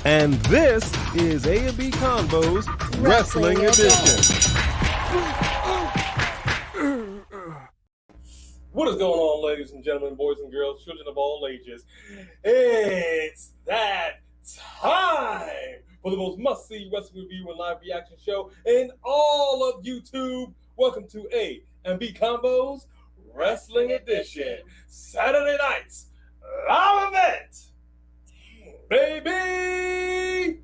And this is A&B Convo's Wrestling Edition. What is going on, ladies and gentlemen, boys and girls, children of all ages? It's that time for the most must-see wrestling review and live reaction show in all of YouTube. Welcome to A&B Convo's Wrestling Edition. Saturday nights, live event. Baby!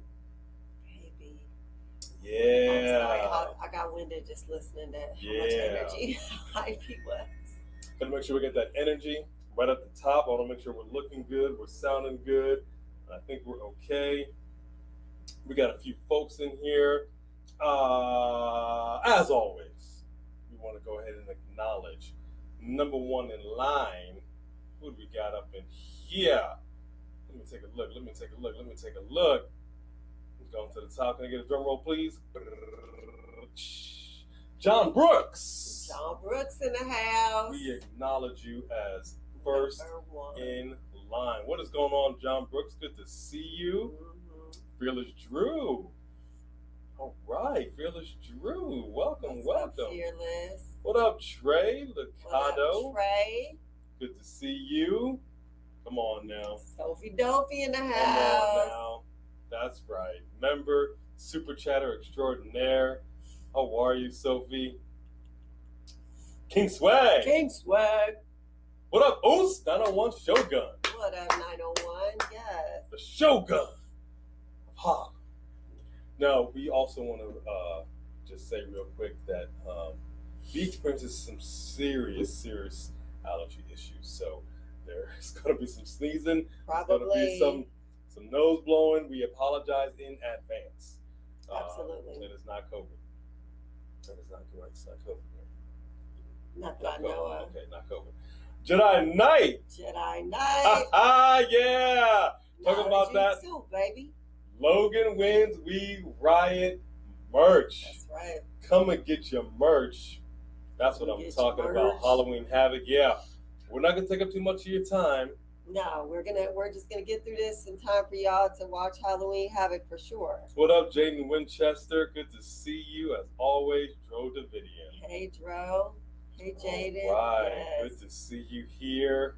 Yeah. I'm sorry, I got winded just listening to how much energy hype he was. Gotta make sure we get that energy right at the top. I want to make sure we're looking good, we're sounding good. I think we're okay. We got a few folks in here. As always, we want to go ahead and acknowledge number one in line. Who do we got up in here? Let me take a look. Let's go to the top. Can I get a drum roll, please? John Brooks. John Brooks in the house. We acknowledge you as first in line. What is going on, John Brooks? Good to see you. Mm-hmm. Fearless Drew. All right, Fearless Drew. Welcome. Up, Fearless? What up, Trey Licado? What up, Trey? Good to see you. Come on now. Sophie Dopey in the house. Come on now. That's right. Member, Super Chatter Extraordinaire. How are you, Sophie? King Swag. What up, Oos? 901 Shogun. What up, 901? Yes. The Shogun of Harlem. Now, we also want to just say real quick that we experiences some serious allergy issues. So there's going to be some sneezing. Probably. There's going to be some nose blowing. We apologize in advance. Absolutely. It is not COVID. That is not correct. It's not COVID. Not that I know of. Okay, not COVID. Jedi Knight. Yeah. Talking about that. Too, baby. Logan wins, we riot merch. That's right. Come and get your merch. That's what I'm talking about. Halloween Havoc. Yeah. We're not gonna take up too much of your time. No, we're just gonna get through this in time for y'all to watch Halloween Havoc for sure. What up, Jaden Winchester? Good to see you as always, Dro Davidian. Hey, Dro. Hey, Jaden. All right. Yes. Good to see you here.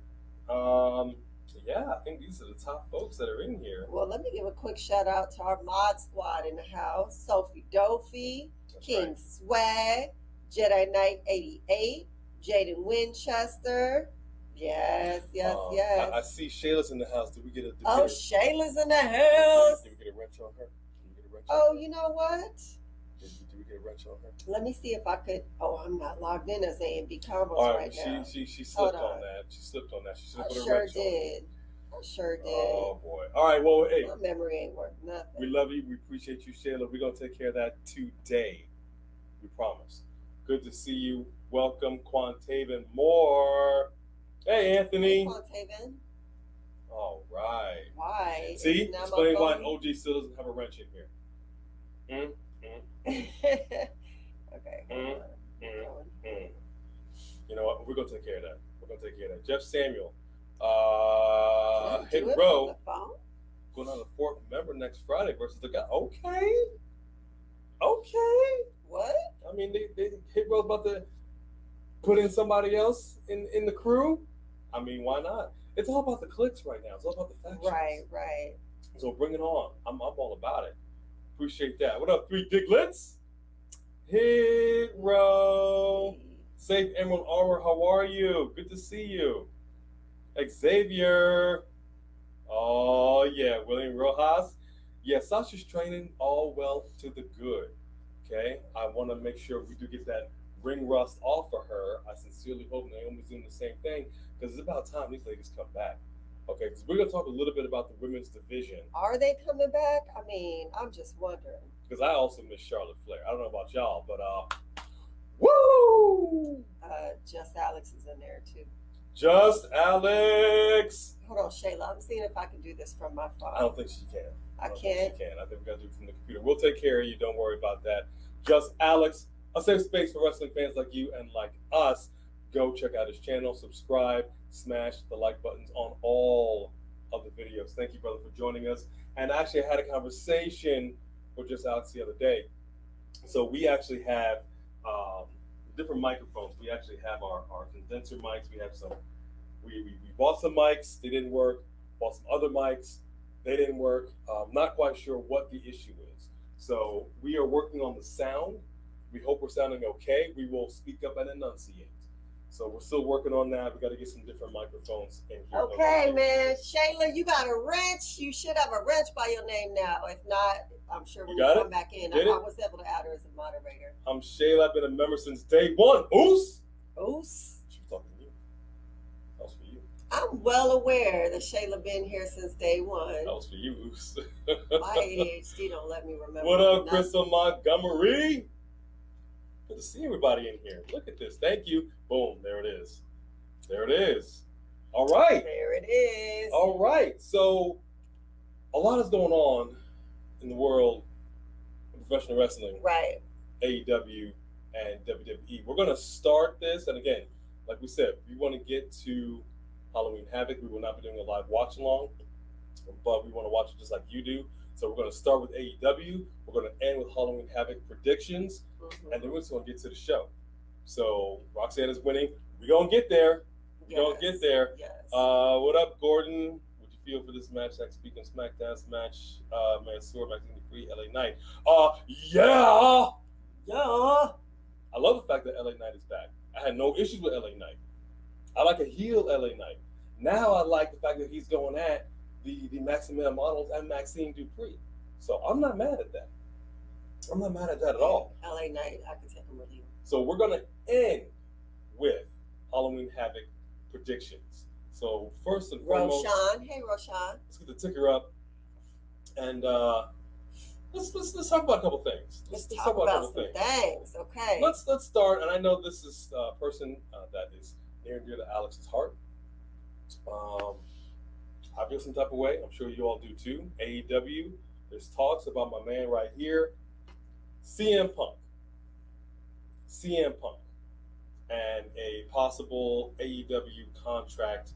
Yeah, I think these are the top folks that are in here. Well, let me give a quick shout out to our mod squad in the house. Sophie Dopey, King Swag, Jedi Knight 88, Jaden Winchester. Yes. I see Shayla's in the house. Did we get a... Shayla's in the house. Did we get a wrench on her? You know what? Did we get a wrench on her? Let me see if I could... I'm not logged in as A&B Combos right now. She slipped on that. She should have put a wrench on. I sure did. Oh, boy. All right, well, hey. My memory ain't worth nothing. We love you. We appreciate you, Shayla. We're going to take care of that today. We promise. Good to see you. Welcome, Quantaven Moore. Hey, Anthony. Hey, Quantaven. All right. Why? See? Explain why an OG still doesn't have a wrench in here. Okay. You know what? We're going to take care of that. Jeff Samuel. Hit Row. Going on the fourth member next Friday versus the guy. Okay. What? I mean, they Hit Row about to put in somebody else in the crew. I mean, why not? It's all about the clicks right now. It's all about the factions. Right. So bring it on. I'm all about it. Appreciate that. What up, Three Diglets? Hit Row. Safe Emerald Arbor, how are you? Good to see you. Xavier. Oh, yeah. William Rojas. Yeah, Sasha's training all well to the good. Okay? I want to make sure we do get that ring rust off of her. I sincerely hope Naomi's doing the same thing because it's about time these ladies come back. Okay, because we're going to talk a little bit about the women's division. Are they coming back? I mean, I'm just wondering. Because I also miss Charlotte Flair. I don't know about y'all, but woo! Just Alex is in there too. Just Alex! Hold on, Shayla. I'm seeing if I can do this from my phone. I don't think she can. I can't. Think she can. I think we got to do it from the computer. We'll take care of you. Don't worry about that. Just Alex, a safe space for wrestling fans like you and like us. Go check out his channel, subscribe, smash the like buttons on all of the videos Alex. Thank you, brother, for joining us. And actually, I had a conversation with just Alex the other day. So we actually have different microphones. We actually have our condenser mics. We have some. We bought some mics. They didn't work. Bought some other mics. They didn't work. Not quite sure what the issue is. So we are working on the sound. We hope we're sounding okay. We will speak up and enunciate. So we're still working on that. We got to get some different microphones in here. Okay, man. Shayla, you got a wrench. You should have a wrench by your name now. If not, I'm sure when you come back in, I was able to add her as a moderator. I'm Shayla. I've been a member since day one. Oos. Oos. She was talking to you. That was for you. I'm well aware that Shayla been here since day one. That was for you, Oos. My ADHD don't let me remember. What up, Crystal Montgomery? Good to see everybody in here. Look at this. Thank you. Boom. There it is. There it is. All right. There it is. All right. So a lot is going on in the world of professional wrestling. Right. AEW and WWE. We're going to start this. And again, like we said, we want to get to Halloween Havoc. We will not be doing a live watch along, but we want to watch it just like you do. So we're going to start with AEW. We're going to end with Halloween Havoc predictions. And then we're just going to get to the show. So Roxanne is winning. We're going to get there. We're going to get there. Yes. What up, Gordon? What do you feel for this match? Like speaking SmackDown's match, Mansoor, Maxine Dupree, LA Knight. Yeah. I love the fact that LA Knight is back. I had no issues with LA Knight. I like a heel LA Knight. Now I like the fact that he's going at the Maximilian Models and Maxine Dupree. So I'm not mad at that. I'm not mad at that at all. LA Knight, I can take him with you. So we're going to end with Halloween Havoc predictions. So first and foremost, Roshan. Hey, Roshan. let's get the ticker up, and let's talk about a couple things. Let's talk about some things. Okay. Let's start, and I know this is a person that is near and dear to Alex's heart. I feel some type of way. I'm sure you all do too. AEW. There's talks about my man right here, CM Punk, and a possible AEW contract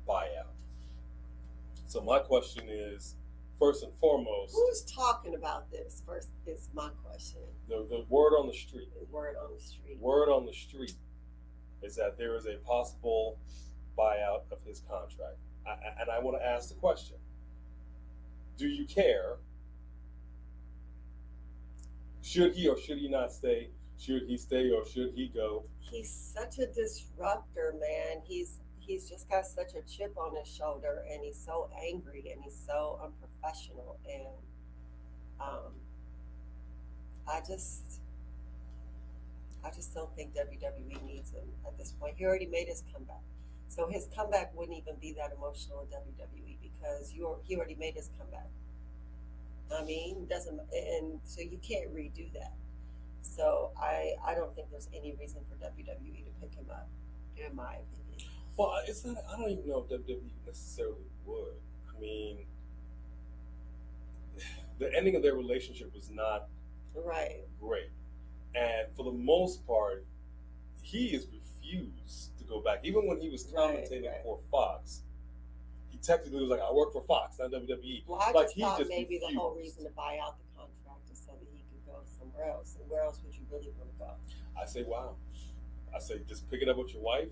buyout. So my question is, first and foremost, who's talking about this? First is my question. The word on the street. The word on the street. Word on the street is that there is a possible buyout of his contract. And I want to ask the question, do you care? Should he or should he not stay? Should he stay or should he go? He's such a disruptor, man. He's just got such a chip on his shoulder, and he's so angry, and he's so unprofessional, and I just don't think WWE needs him at this point. He already made his comeback, so his comeback wouldn't even be that emotional in WWE because he already made his comeback. I mean, and so you can't redo that. So I don't think there's any reason for WWE to pick him up, in my opinion. Well, it's not. I don't even know if WWE necessarily would. I mean, the ending of their relationship was not great, and for the most part, he has refused to go back. Even when he was commentating for Fox, he technically was like, "I work for Fox, not WWE." Well, I like, thought maybe refused. the whole reason to buy out the contract is so that he could go somewhere else. And where else would you really want to go? I say, wow. I say, just pick it up with your wife,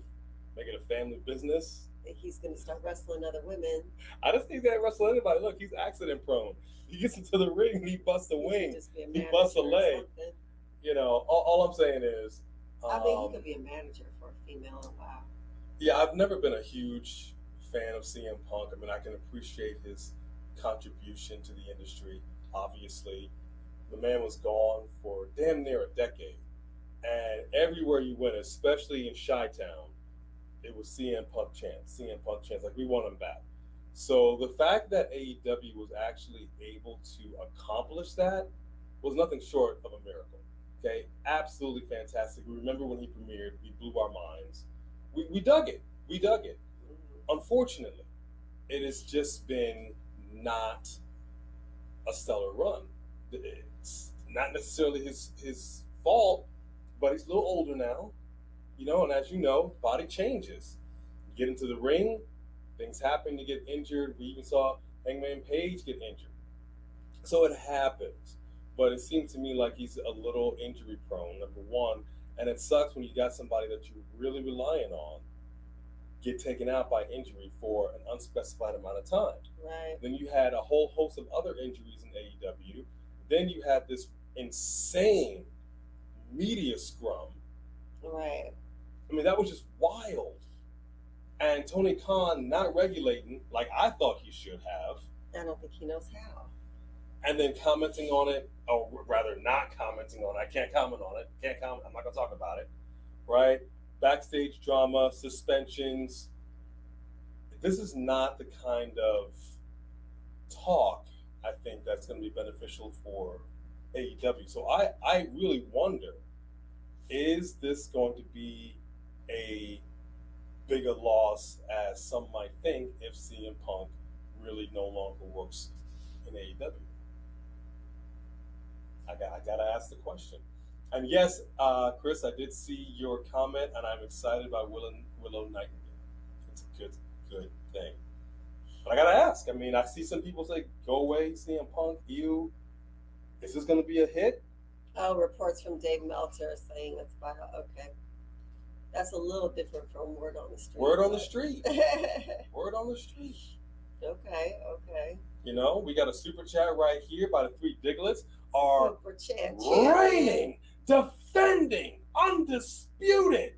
make it a family business. He's going to start wrestling other women. I just think that wrestle anybody. Look, he's accident prone. He gets into the ring and he busts a wing. He busts a leg. You know, all I'm saying is. I mean, he could be a manager for a female in a while. Yeah, I've never been a huge fan of CM Punk. I mean, I can appreciate his contribution to the industry. Obviously, the man was gone for damn near a decade. And everywhere you went, especially in Chi-Town, it was CM Punk chants. Like, we want him back. So the fact that AEW was actually able to accomplish that was nothing short of a miracle. Okay, absolutely fantastic. We remember when he premiered, we blew our minds. We dug it. Unfortunately, it has just been not a stellar run. It's not necessarily his fault, but he's a little older now, you know, and as you know, body changes. You get into the ring, things happen, you get injured. We even saw Hangman Page get injured. So it happens. But it seems to me like he's a little injury prone, number one. And it sucks when you got somebody that you're really relying on get taken out by injury for an unspecified amount of time. Right. Then you had a whole host of other injuries in AEW. Then you had this insane media scrum. Right. I mean, that was just wild. And Tony Khan not regulating like I thought he should have. I don't think he knows how. And then commenting on it, or rather not commenting on it. I can't comment on it. Can't comment. I'm not going to talk about it. Right? Backstage drama, suspensions. This is not the kind of talk I think that's going to be beneficial for AEW. So I really wonder, is this going to be a bigger loss as some might think if CM Punk really no longer works in AEW? I got to ask the question. And yes, Chris, I did see your comment, and I'm excited about Willow Nightingale. It's a good thing. But I got to ask. I mean, I see some people say, go away, CM Punk, ew. Is this going to be a hit? Oh, reports from Dave Meltzer saying it's buyout. Okay. That's a little different from word on the street. Word on the street. Word on the street. Okay. You know, we got a super chat right here by the three Diglets. Our Super chat reigning, defending, undisputed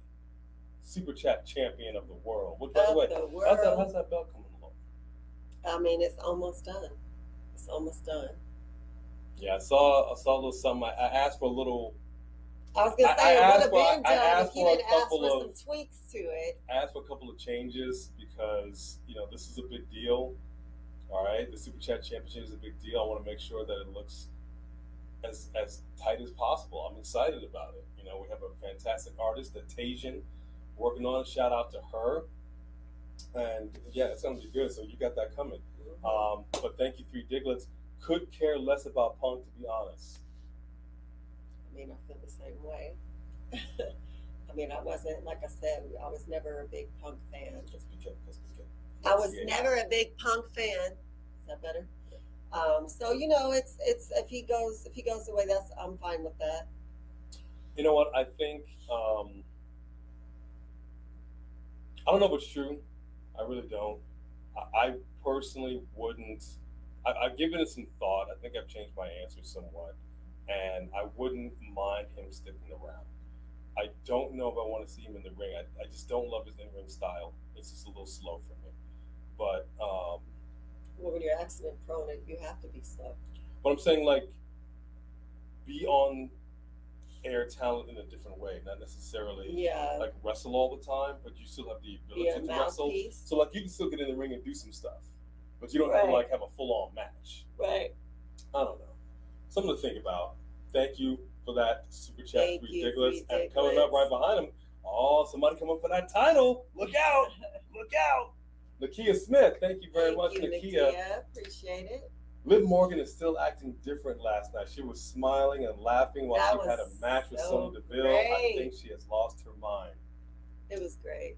super chat champion of the world. Which, by the way, how's that belt coming along? I mean, it's almost done. Yeah, I saw a little something. I asked for a little. I was gonna say it would have been I done asked if you for a didn't ask couple for of- some tweaks to it. I asked for a couple of changes because this is a big deal. All right, the super chat championship is a big deal. I want to make sure that it looks as tight as possible. I'm excited about it. We have a fantastic artist, Atasian, working on it. Shout out to her. And yeah, it's gonna be good. So you got that coming. But thank you, Three Diglets. Could care less about Punk, to be honest. I mean, I feel the same way. I mean, I wasn't, like I said, I was never a big Punk fan. Just be careful. I was never a big Punk fan. Is that better? So it's if he goes away, I'm fine with that. You know what? I think I don't know if it's true. I really don't. I personally wouldn't. I've given it some thought. I think I've changed my answer somewhat, and I wouldn't mind him sticking around. I don't know if I want to see him in the ring. I just don't love his in-ring style. It's just a little slow for me. But well, when you're accident prone, you have to be slow. But I'm saying, like, be on air talent in a different way, not necessarily like wrestle all the time, but you still have the ability to wrestle. So like you can still get in the ring and do some stuff, but you don't have to like have a full-on match. Right. I don't know. Something to think about. Thank you for that super chat, Ridiculous. And coming up right behind him, somebody coming for that title. Look out! Look out! Nakia Smith, thank you very much, Nakia. Appreciate it. Liv Morgan is still acting different last night. She was smiling and laughing while she had a match with Sonya Deville. I think she has lost her mind. It was great.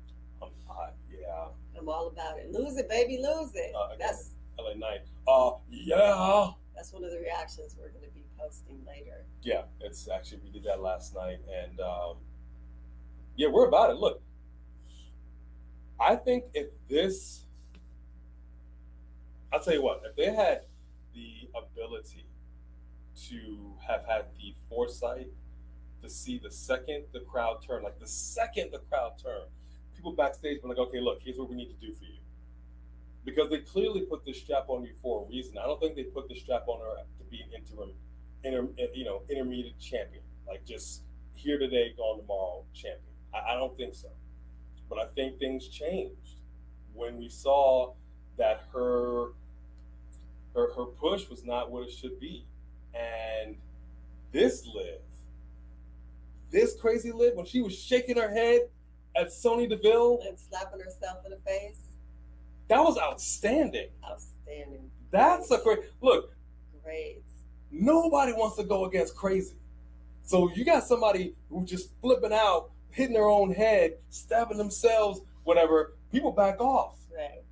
Yeah. I'm all about it. Lose it, baby, lose it. That's LA Knight. Yeah. That's one of the reactions we're going to be posting later. Yeah, it's actually, we did that last night. And yeah, we're about it. Look, I think I'll tell you what, if they had the ability to have had the foresight to see the second the crowd turn, people backstage were like, okay, look, here's what we need to do for you. Because they clearly put this strap on you for a reason. I don't think they put the strap on her to be an intermediate champion. Like just here today, gone tomorrow champion. I don't think so. But I think things changed when we saw that her push was not what it should be. And this crazy Liv, when she was shaking her head at Sonya Deville and slapping herself in the face, that was outstanding. Outstanding. That's a great look. Great. Nobody wants to go against crazy. So you got somebody who's just flipping out, hitting their own head, stabbing themselves, whatever. People back off. Right.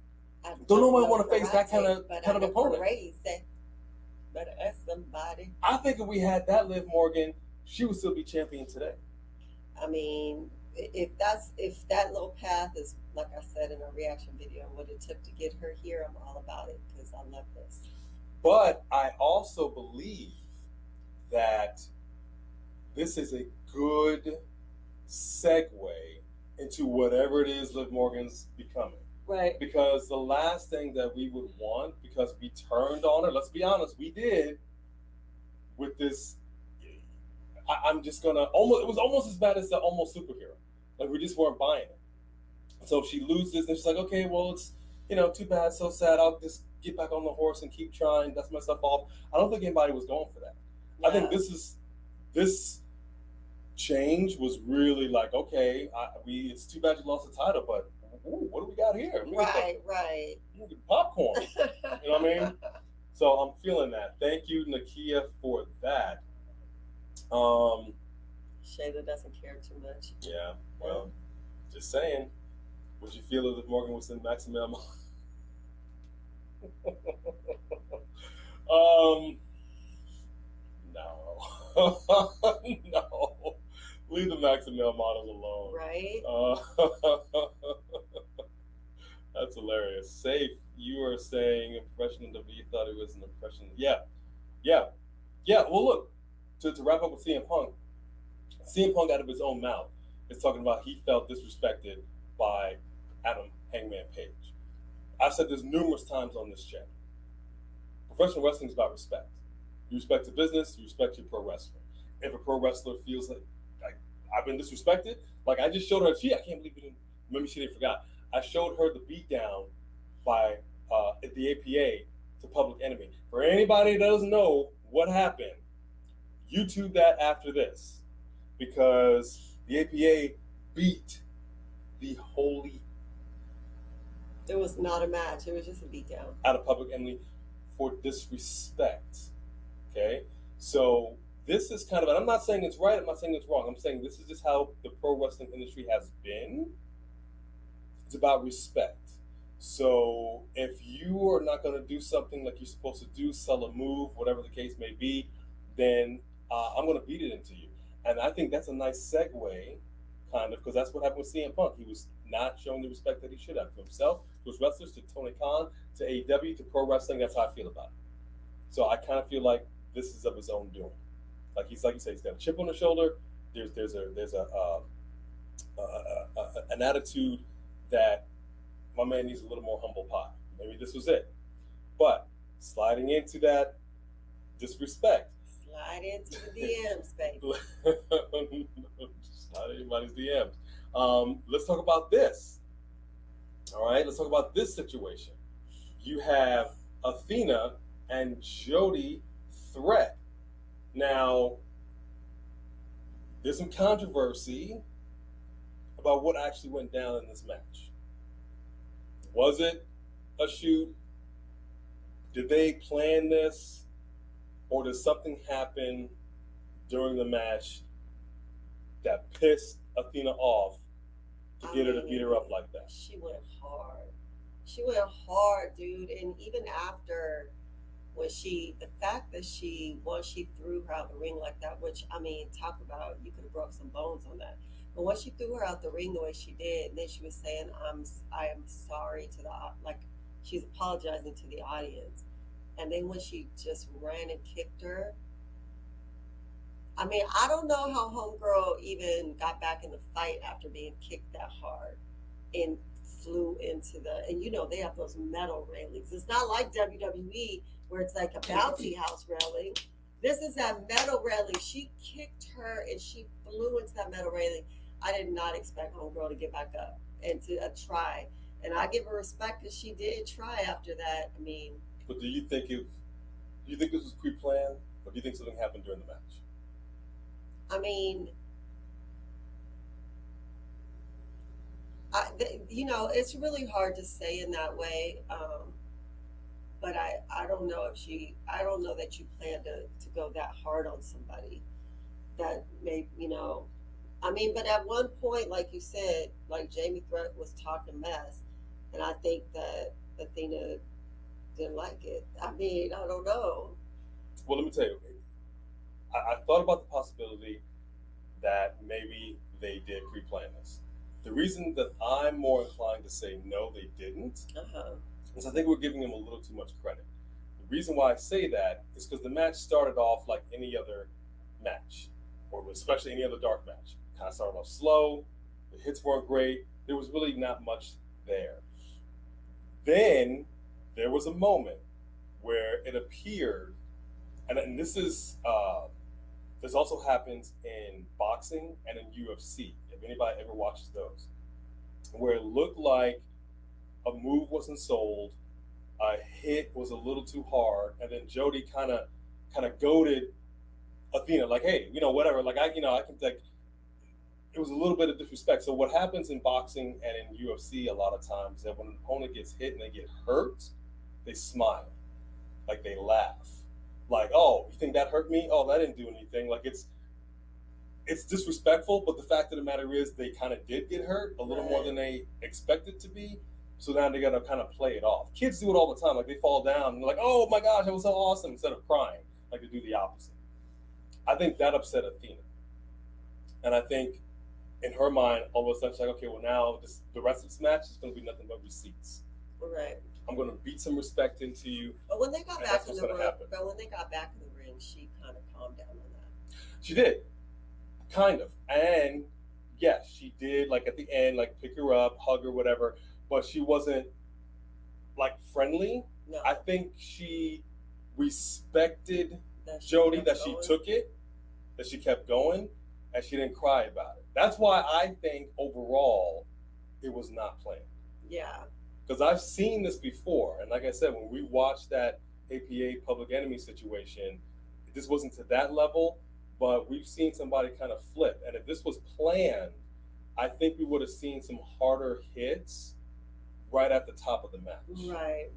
Don't nobody want to face that kind of opponent. Crazy. Better ask somebody. I think if we had that Liv Morgan, she would still be champion today. I mean, if that little path is, like I said in our reaction video, what it took to get her here, I'm all about it because I love this. But I also believe that this is a good segue into whatever it is Liv Morgan's becoming. Right. Because the last thing that we would want, because we turned on her, let's be honest, we did, with this, I'm just gonna, it was almost as bad as the almost superhero. Like, we just weren't buying it. So if she loses, and she's like, okay, well, it's, too bad, so sad, I'll just get back on the horse and keep trying, dust myself off. I don't think anybody was going for that. Yeah. I think this change was really like, okay, it's too bad you lost the title, but what do we got here? Right. Popcorn. You know what I mean? So I'm feeling that. Thank you, Nakia, for that. Shayla doesn't care too much. Yeah, well, just saying. Would you feel if Morgan was in Maximum? No. No. Leave the Maximum models alone. Right. That's hilarious. Safe, you are saying impression of WWE, thought it was an impression. Yeah. Well, look, to wrap up with CM Punk out of his own mouth is talking about he felt disrespected by Adam Hangman Page. I've said this numerous times on this channel. Professional wrestling is about respect. You respect the business, you respect your pro wrestler. If a pro wrestler feels like I've been disrespected, like I just showed her, I can't believe you didn't, maybe she didn't forgot. I showed her the beatdown by the APA to Public Enemy. For anybody that doesn't know what happened, YouTube that after this, because the APA beat the holy. It was not a match. It was just a beatdown. Out of Public Enemy for disrespect. Okay? So this is kind of, and I'm not saying it's right, I'm not saying it's wrong. I'm saying this is just how the pro wrestling industry has been. It's about respect. So if you are not going to do something like you're supposed to do, sell a move, whatever the case may be, then I'm going to beat it into you. And I think that's a nice segue, kind of, because that's what happened with CM Punk. He was not showing the respect that he should have to himself, to his wrestlers, to Tony Khan, to AEW, to pro wrestling. That's how I feel about it. So I kind of feel like this is of his own doing. Like you said, he's got a chip on his shoulder. There's an attitude that my man needs a little more humble pie. Maybe this was it. But sliding into that disrespect. Slide into the DMs, baby. Slide anybody's DMs. Let's talk about this. All right, let's talk about this situation. You have Athena and Jody Threat. Now, there's some controversy about what actually went down in this match. Was it a shoot? Did they plan this? Or did something happen during the match that pissed Athena off to get her to beat her up like that? She went hard. She went hard, dude. And even after, when the fact that once she threw her out the ring like that, which, I mean, talk about, you could have broke some bones on that. But once she threw her out the ring the way she did, and then she was saying, I am sorry to she's apologizing to the audience. And then when she just ran and kicked her, I mean, I don't know how Homegirl even got back in the fight after being kicked that hard and flew into and they have those metal railings. It's not like WWE where it's like a bouncy house railing. This is that metal railing. She kicked her and she flew into that metal railing. I did not expect Homegirl to get back up and to try. And I give her respect because she did try after that. I mean, but do you think this was pre-planned, or do you think something happened during the match? I mean, it's really hard to say in that way. But I don't know I don't know that you plan to go that hard on somebody that may, I mean, but at one point, like you said, like Jamie Threat was talking mess. And I think that Athena didn't like it. I mean, I don't know. Well, let me tell you, I thought about the possibility that maybe they did pre-plan this. The reason that I'm more inclined to say no, they didn't, is I think we're giving them a little too much credit. The reason why I say that is because the match started off like any other match, or especially any other dark match. Kind of started off slow, the hits weren't great, there was really not much there. Then there was a moment where it appeared, and this is this also happens in boxing and in UFC. If anybody ever watches those, where it looked like a move wasn't sold, a hit was a little too hard, and then Jody kind of goaded Athena, like, hey, whatever, like I can like. It was a little bit of disrespect. So what happens in boxing and in UFC a lot of times is that when an opponent gets hit and they get hurt, they smile, like they laugh, like, oh, you think that hurt me? Oh, that didn't do anything. Like it's disrespectful, but the fact of the matter is they kind of did get hurt a little more than they expected to be. So now they got to kind of play it off. Kids do it all the time. Like they fall down and they're like, oh my gosh, that was so awesome, instead of crying. Like they do the opposite. I think that upset Athena. And I think in her mind, all of a sudden she's like, okay, well now the rest of this match is going to be nothing but receipts. Right. I'm going to beat some respect into you. But when they got back in the ring, she kind of calmed down on that. She did, kind of, and yes, she did. Like at the end, like pick her up, hug her, whatever. But she wasn't like friendly. No. I think she respected Jody, that she took it, that she kept going, and she didn't cry about it. That's why I think overall it was not planned. Yeah. Because I've seen this before. And like I said, when we watched that APA Public Enemy situation, this wasn't to that level, but we've seen somebody kind of flip. And if this was planned, I think we would have seen some harder hits right at the top of the match. Right.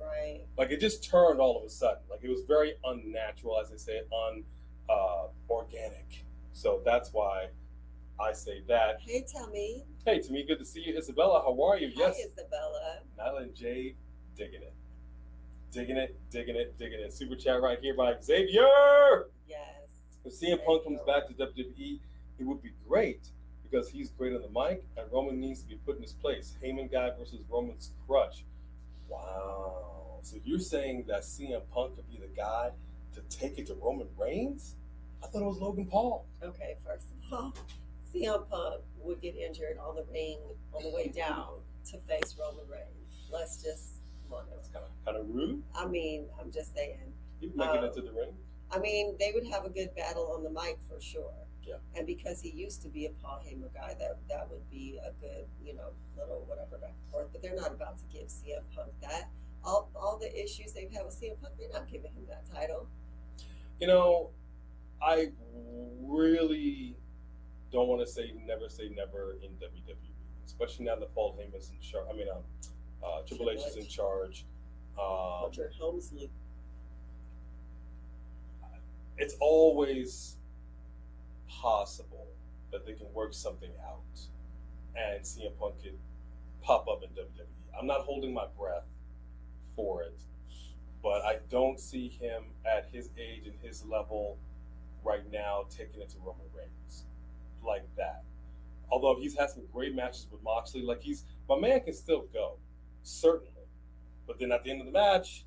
Like it just turned all of a sudden. Like it was very unnatural, as they say, organic. So that's why I say that. Hey, Tommy. Hey, Tommy, good to see you. Isabella, how are you? Hi, Yes. Isabella. Nyla and Jade, digging it. Super chat right here by Xavier. Yes. If CM Punk comes back to WWE, it would be great because he's great on the mic and Roman needs to be put in his place. Heyman guy versus Roman's crutch. Wow. So you're saying that CM Punk could be the guy to take it to Roman Reigns? I thought it was Logan Paul. Okay, first of all, CM Punk would get injured on the way down to face Roman Reigns. Let's just come on. That's kind of rude. I mean, I'm just saying. He'd make it into the ring. I mean, they would have a good battle on the mic for sure. Yeah. And because he used to be a Paul Heyman guy, that would be a good, little whatever back and forth. But they're not about to give CM Punk that. All the issues they've had with CM Punk, they're not giving him that title. I really don't want to say never in WWE, especially now that Paul Heyman's in charge. I mean, Triple H is in charge. Richard Helmsley. It's always possible that they can work something out, and CM Punk could pop up in WWE. I'm not holding my breath for it, but I don't see him at his age and his level right now taking it to Roman Reigns like that. Although he's had some great matches with Moxley, like my man can still go, certainly. But then at the end of the match,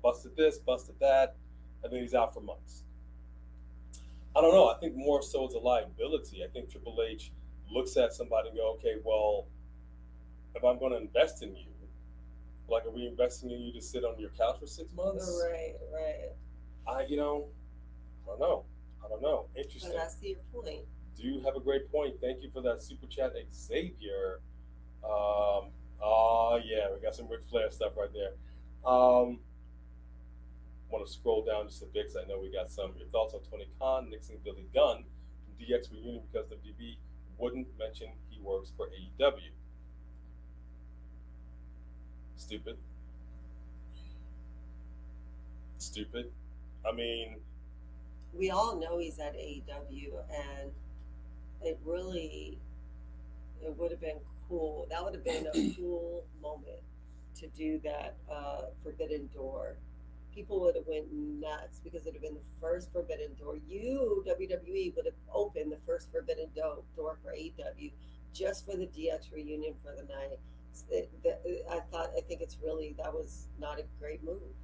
busted this, busted that, and then he's out for months. I don't know. I think more so it's a liability. I think Triple H looks at somebody and go, okay, well, if I'm going to invest in you, like, are we investing in you to sit on your couch for 6 months? Right. I don't know. Interesting. But I see your point. Do you have a great point? Thank you for that super chat, Xavier. Yeah, we got some Ric Flair stuff right there. Want to scroll down just a bit because I know we got some. Your thoughts on Tony Khan nixing Billy Gunn from DX reunion because WB wouldn't mention he works for AEW. Stupid. I mean, we all know he's at AEW, and it would have been cool. That would have been a cool moment to do that Forbidden Door, people would have went nuts because it would have been the first Forbidden Door. WWE would have opened the first Forbidden Door for AEW just for the DX reunion for the night. I think it's really, that was not a great move.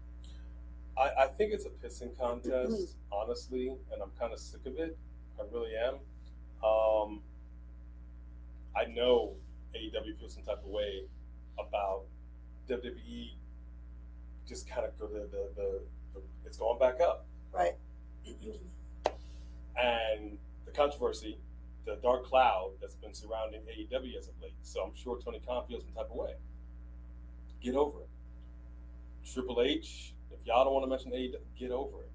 I think it's a pissing contest, honestly, and I'm kind of sick of it. I really am. I know AEW feels some type of way about WWE just kind of go the it's going back up. Right. And the controversy, the dark cloud that's been surrounding AEW as of late. So I'm sure Tony Khan feels some type of way. Get over it. Triple H, if y'all don't want to mention AEW, get over it.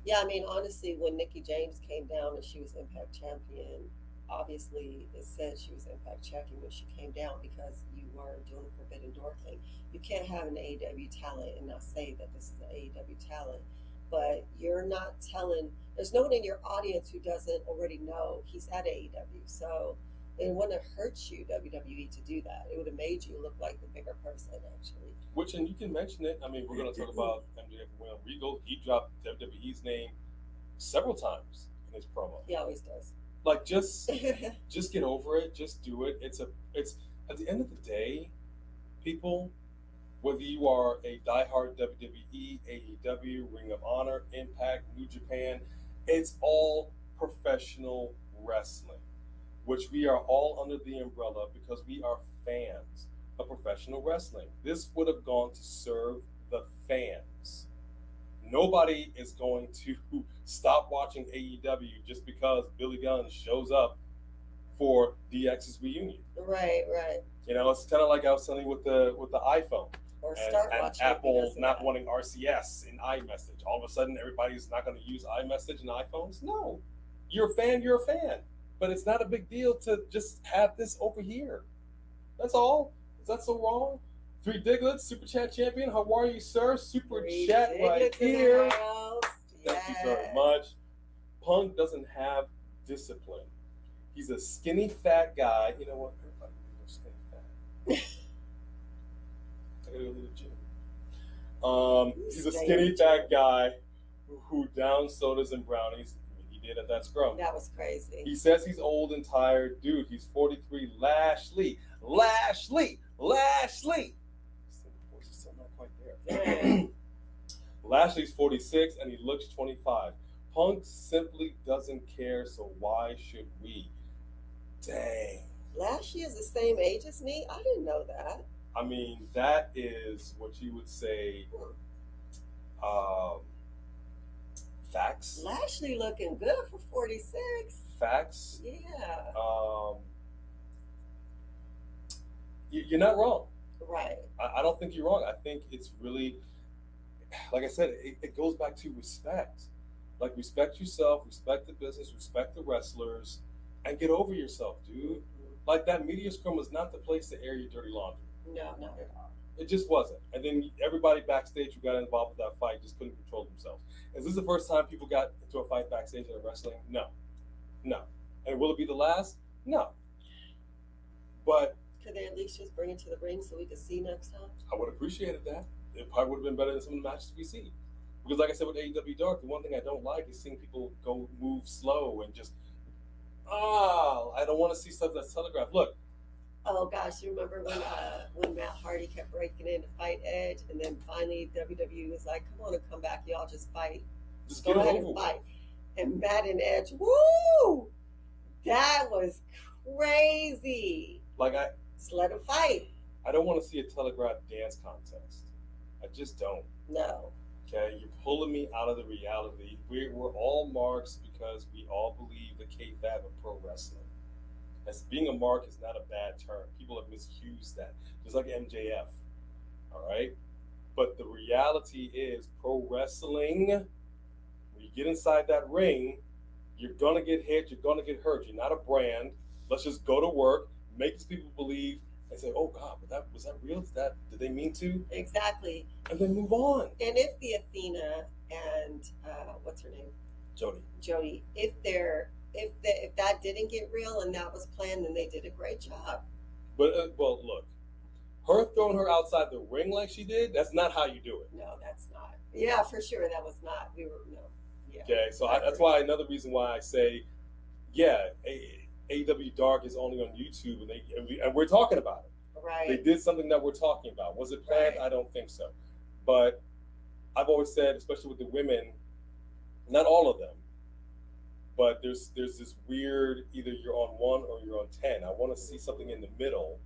Yeah, I mean, honestly, when Nikki James came down and she was Impact Champion, obviously it said she was Impact Champion when she came down because you were doing a Forbidden Door thing. You can't have an AEW talent and not say that this is an AEW talent. But you're not telling, there's no one in your audience who doesn't already know he's at AEW. So it wouldn't have hurt you, WWE, to do that. It would have made you look like the bigger person, actually. Which, and you can mention it. I mean, we're going to talk about MJF and William Regal. He dropped WWE's name several times in his promo. He always does. Like, just get over it. Just do it. It's at the end of the day, people, whether you are a diehard WWE, AEW, Ring of Honor, Impact, New Japan, it's all professional wrestling, which we are all under the umbrella because we are fans of professional wrestling. This would have gone to serve the fans. Nobody is going to stop watching AEW just because Billy Gunn shows up for DX's reunion. Right. You know, it's kind of like I was telling you with the iPhone. Or start and watching Apple not wanting RCS in iMessage. All of a sudden, everybody's not going to use iMessage and iPhones. No, you're a fan. But it's not a big deal to just have this over here. That's all. Is that so wrong? 3 Diglets, Super Chat Champion. How are you, sir? Super Chat right here. Thank you very much. Punk doesn't have discipline. He's a skinny, fat guy. You know what? Everybody knows skinny, fat. I gotta go to the gym. He's a skinny, fat guy who downs sodas and brownies. He did at that scrum. That was crazy. He says he's old and tired. Dude, he's 43. Lashley. He's still not quite there. Lashley's 46 and he looks 25. Punk simply doesn't care, so why should we? Dang. Lashley is the same age as me? I didn't know that. I mean, that is what you would say, facts. Lashley looking good for 46. Facts. Yeah. You're not wrong. Right. I don't think you're wrong. I think it's really, like I said, it goes back to respect. Like, respect yourself, respect the business, respect the wrestlers, and get over yourself, dude. Mm-hmm. Like, that media scrum was not the place to air your dirty laundry. No, not at all. It just wasn't. And then everybody backstage who got involved with that fight just couldn't control themselves. Is this the first time people got into a fight backstage at wrestling? No. And will it be the last? No. But could they at least just bring it to the ring so we could see next time? I would have appreciated that. It probably would have been better than some of the matches we see. Because like I said with AEW Dark, the one thing I don't like is seeing people go move slow and just, I don't want to see stuff that's telegraphed. Look. Oh gosh, you remember when Matt Hardy kept breaking in to fight Edge, and then finally WWE was like, "Come on and come back, y'all just fight, just go ahead and fight." And Matt and Edge, woo! That was crazy. Like just let them fight. I don't want to see a telegraphed dance contest. I just don't. No. Okay, you're pulling me out of the reality. We're all marks because we all believe the kayfabe of pro wrestling. As being a mark is not a bad term. People have misused that, just like MJF. All right, but the reality is, pro wrestling. When you get inside that ring, you're gonna get hit. You're gonna get hurt. You're not a brand. Let's just go to work, make these people believe, and say, "Oh God, but was that real? Did they mean to?" Exactly. And then move on. And if the Athena and what's her name, Jody, if that didn't get real and that was planned, then they did a great job. But well, look, her throwing her outside the ring like she did, that's not how you do it. No, that's not. Yeah, for sure, that was not. We were no. Yeah. Okay, so that's why another reason why I say, yeah, AEW Dark is only on YouTube, and we're talking about it. Right. They did something that we're talking about. Was it planned? Right. I don't think so. But I've always said, especially with the women, not all of them, but there's this weird, either you're on 1 or you're on 10. I want to see something in the middle,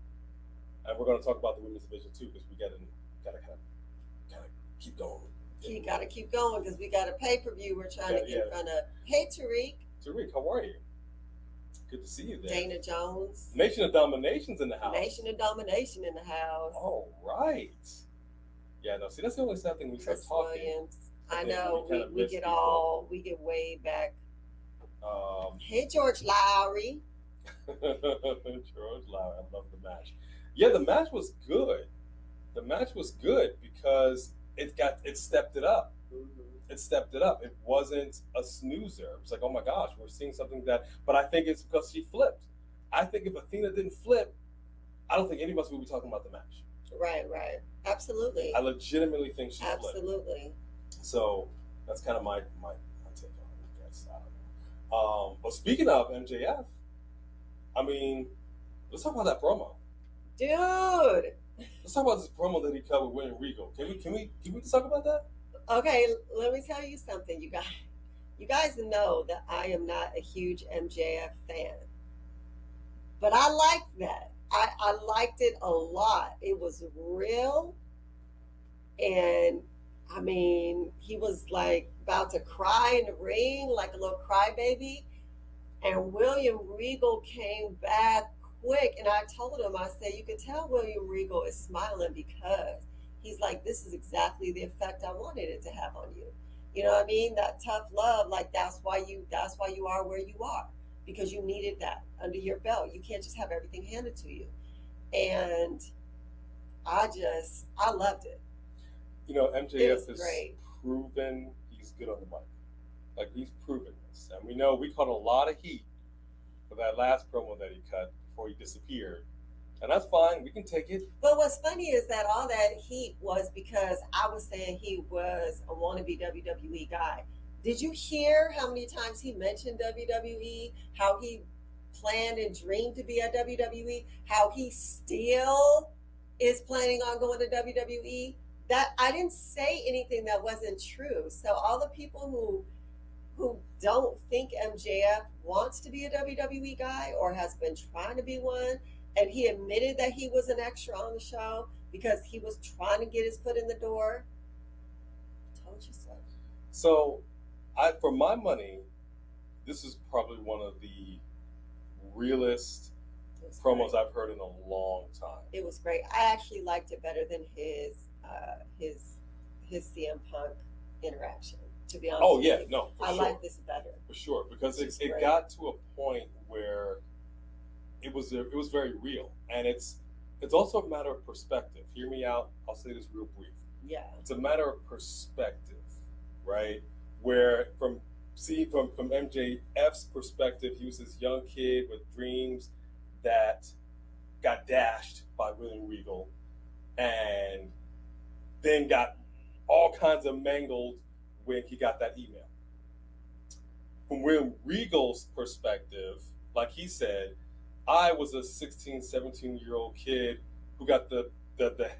and we're going to talk about the women's division too, because we got to kind of keep going. You got to keep going because we got a pay-per-view we're trying to get in front of. Hey, Tariq. Tariq, how are you? Good to see you there. Dana Jones. Nation of Domination's in the house. Nation of Domination in the house. All right. Yeah, no, see, that's the only sad thing we start Chris talking. Williams. I know we get way back. Hey, George Lowry. George Lowry, I love the match. Yeah, the match was good. The match was good because it stepped it up. It stepped it up. It wasn't a snoozer. It was like, oh my gosh, we're seeing something but I think it's because she flipped. I think if Athena didn't flip, I don't think any of us would be talking about the match. Right. Absolutely. I legitimately think she flipped. Absolutely. So that's kind of my take on it, I guess. I don't know. But speaking of MJF, I mean, let's talk about that promo. Dude. Let's talk about this promo that he cut with William Regal. Can we just talk about that? Okay, let me tell you something, you guys. You guys know that I am not a huge MJF fan, but I liked that. I liked it a lot. It was real, and I mean, he was like about to cry in the ring, like a little crybaby, and William Regal came back quick, and I told him, I said, you could tell William Regal is smiling because he's like, this is exactly the effect I wanted it to have on you. You know what I mean? That tough love, like that's why you are where you are, because you needed that under your belt. You can't just have everything handed to you. And I loved it. You know, MJF has great. proven he's good on the mic. Like, he's proven this. And we know we caught a lot of heat for that last promo that he cut before he disappeared. And that's fine. We can take it. But what's funny is that all that heat was because I was saying he was a wannabe WWE guy. Did you hear how many times he mentioned WWE? How he planned and dreamed to be at WWE? How he still is planning on going to WWE? That I didn't say anything that wasn't true. So all the people who don't think MJF wants to be a WWE guy or has been trying to be one, and he admitted that he was an extra on the show because he was trying to get his foot in the door. Told you so. So, for my money, this is probably one of the realest promos I've heard in a long time. It was great. I actually liked it better than his CM Punk interaction, to be honest. Oh yeah, no, for I sure. like this better. For sure, because it great. got to a point where it was very real, and it's also a matter of perspective. Hear me out. I'll say this real brief. Yeah. It's a matter of perspective, right? Where from MJF's perspective, he was this young kid with dreams that got dashed by William Regal, and then got all kinds of mangled when he got that email. From William Regal's perspective, like he said, I was a 16, 17-year-old kid who got the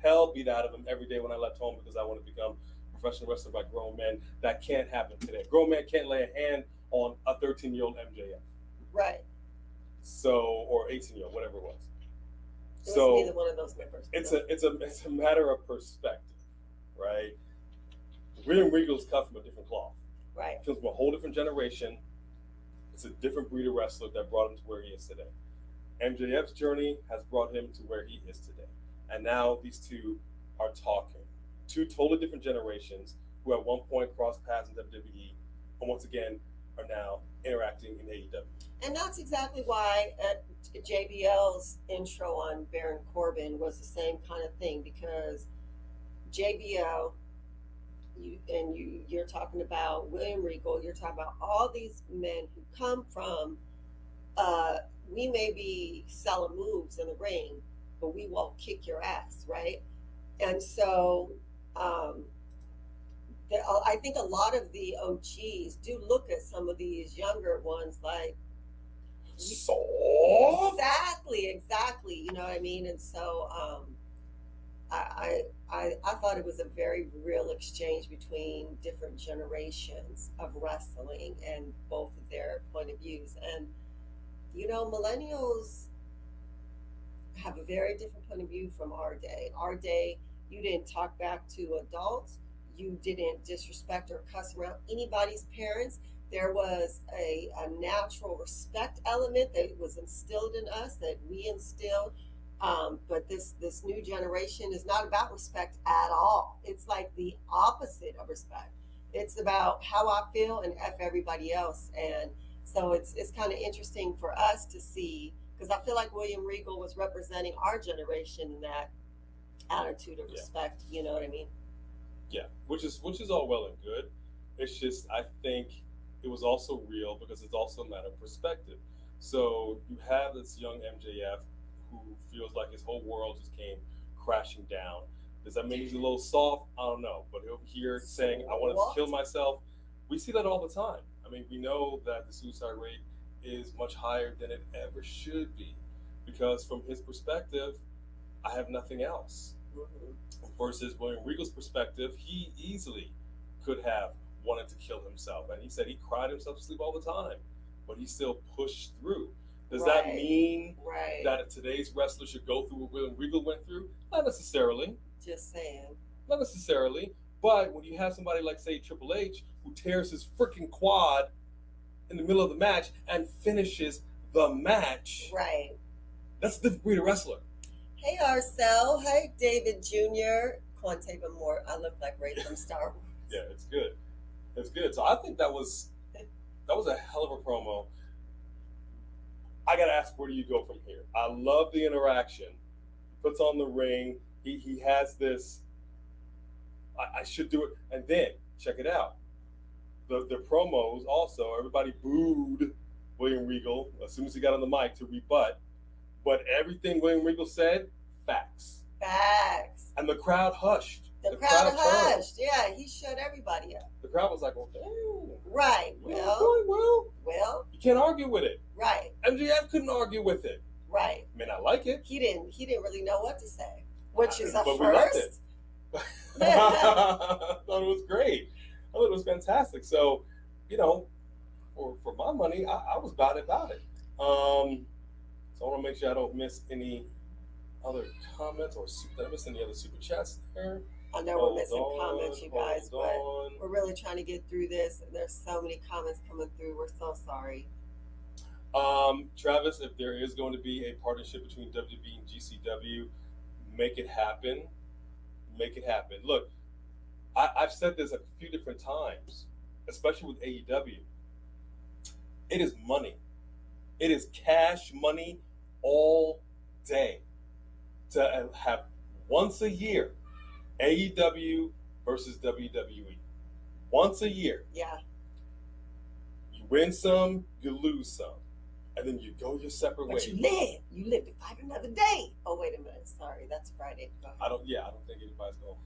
hell beat out of him every day when I left home because I want to become a professional wrestler by grown men. That can't happen today. Grown men can't lay a hand on a 13-year-old MJF. Right. So, or 18-year-old, whatever it was. It was neither one of those numbers. It's a matter of perspective, right? William Regal's cut from a different cloth. Right. He comes from a whole different generation. It's a different breed of wrestler that brought him to where he is today. MJF's journey has brought him to where he is today. And now these two are talking. Two totally different generations who at one point crossed paths in WWE and once again are now interacting in AEW. And that's exactly why JBL's intro on Baron Corbin was the same kind of thing, because JBL, you're talking about William Regal, you're talking about all these men who come from, we may be selling moves in the ring, but we won't kick your ass, right? And so I think a lot of the OGs do look at some of these younger ones like, So exactly, you know what I mean? And so I thought it was a very real exchange between different generations of wrestling and both of their point of views. And you know, millennials have a very different point of view from our day. Our day, you didn't talk back to adults, you didn't disrespect or cuss around anybody's parents. There was a natural respect element that was instilled in us, that we instilled. But this new generation is not about respect at all. It's like the opposite of respect. It's about how I feel and F everybody else. And so it's kind of interesting for us to see, because I feel like William Regal was representing our generation in that attitude of respect. You know what I mean? Yeah, which is all well and good. It's just, I think it was also real because it's also a matter of perspective. So you have this young MJF who feels like his whole world just came crashing down. Does that mean he's a little soft? I don't know. But over here saying, I wanted to kill myself, we see that all the time. I mean, we know that the suicide rate is much higher than it ever should be, because from his perspective, I have nothing else. Versus William Regal's perspective, he easily could have wanted to kill himself. And he said he cried himself to sleep all the time, but he still pushed through. Does that mean that today's wrestler should go through what William Regal went through? Not necessarily. Just saying. Not necessarily. But when you have somebody like, say, Triple H, who tears his freaking quad in the middle of the match and finishes the match, right? That's a different breed of wrestler. Hey, Arcel. Hey, David Jr. Quante More. I look like Ray from Star Wars. Yeah, it's good. It's good. So I think that was a hell of a promo. I gotta ask, where do you go from here? I love the interaction. He puts on the ring. He has this. I should do it, and then check it out. The promos also, everybody booed William Regal as soon as he got on the mic to rebut. But everything William Regal said, facts. Facts. And the crowd hushed. The crowd hushed. Yeah, he shut everybody up. The crowd was like, well, damn. Right. Well. You can't argue with it. Right. MJF couldn't argue with it. Right. May not like it. He didn't really know what to say, which is a but first. I thought it was great. I thought it was fantastic. So, you know, for my money, I was about it. So I want to make sure I don't miss any other comments or did I miss any other super chats there? I know we're missing comments, you guys, but we're really trying to get through this. And there's so many comments coming through. We're so sorry. Travis, if there is going to be a partnership between WWE and GCW, make it happen. Make it happen. Look, I've said this a few different times, especially with AEW. It is money. It is cash money all day to have once a year AEW versus WWE. Once a year. Yeah. You win some, you lose some. And then you go your separate ways. But you live to fight another day. Oh, wait a minute. Sorry, that's Friday. I don't think anybody's going.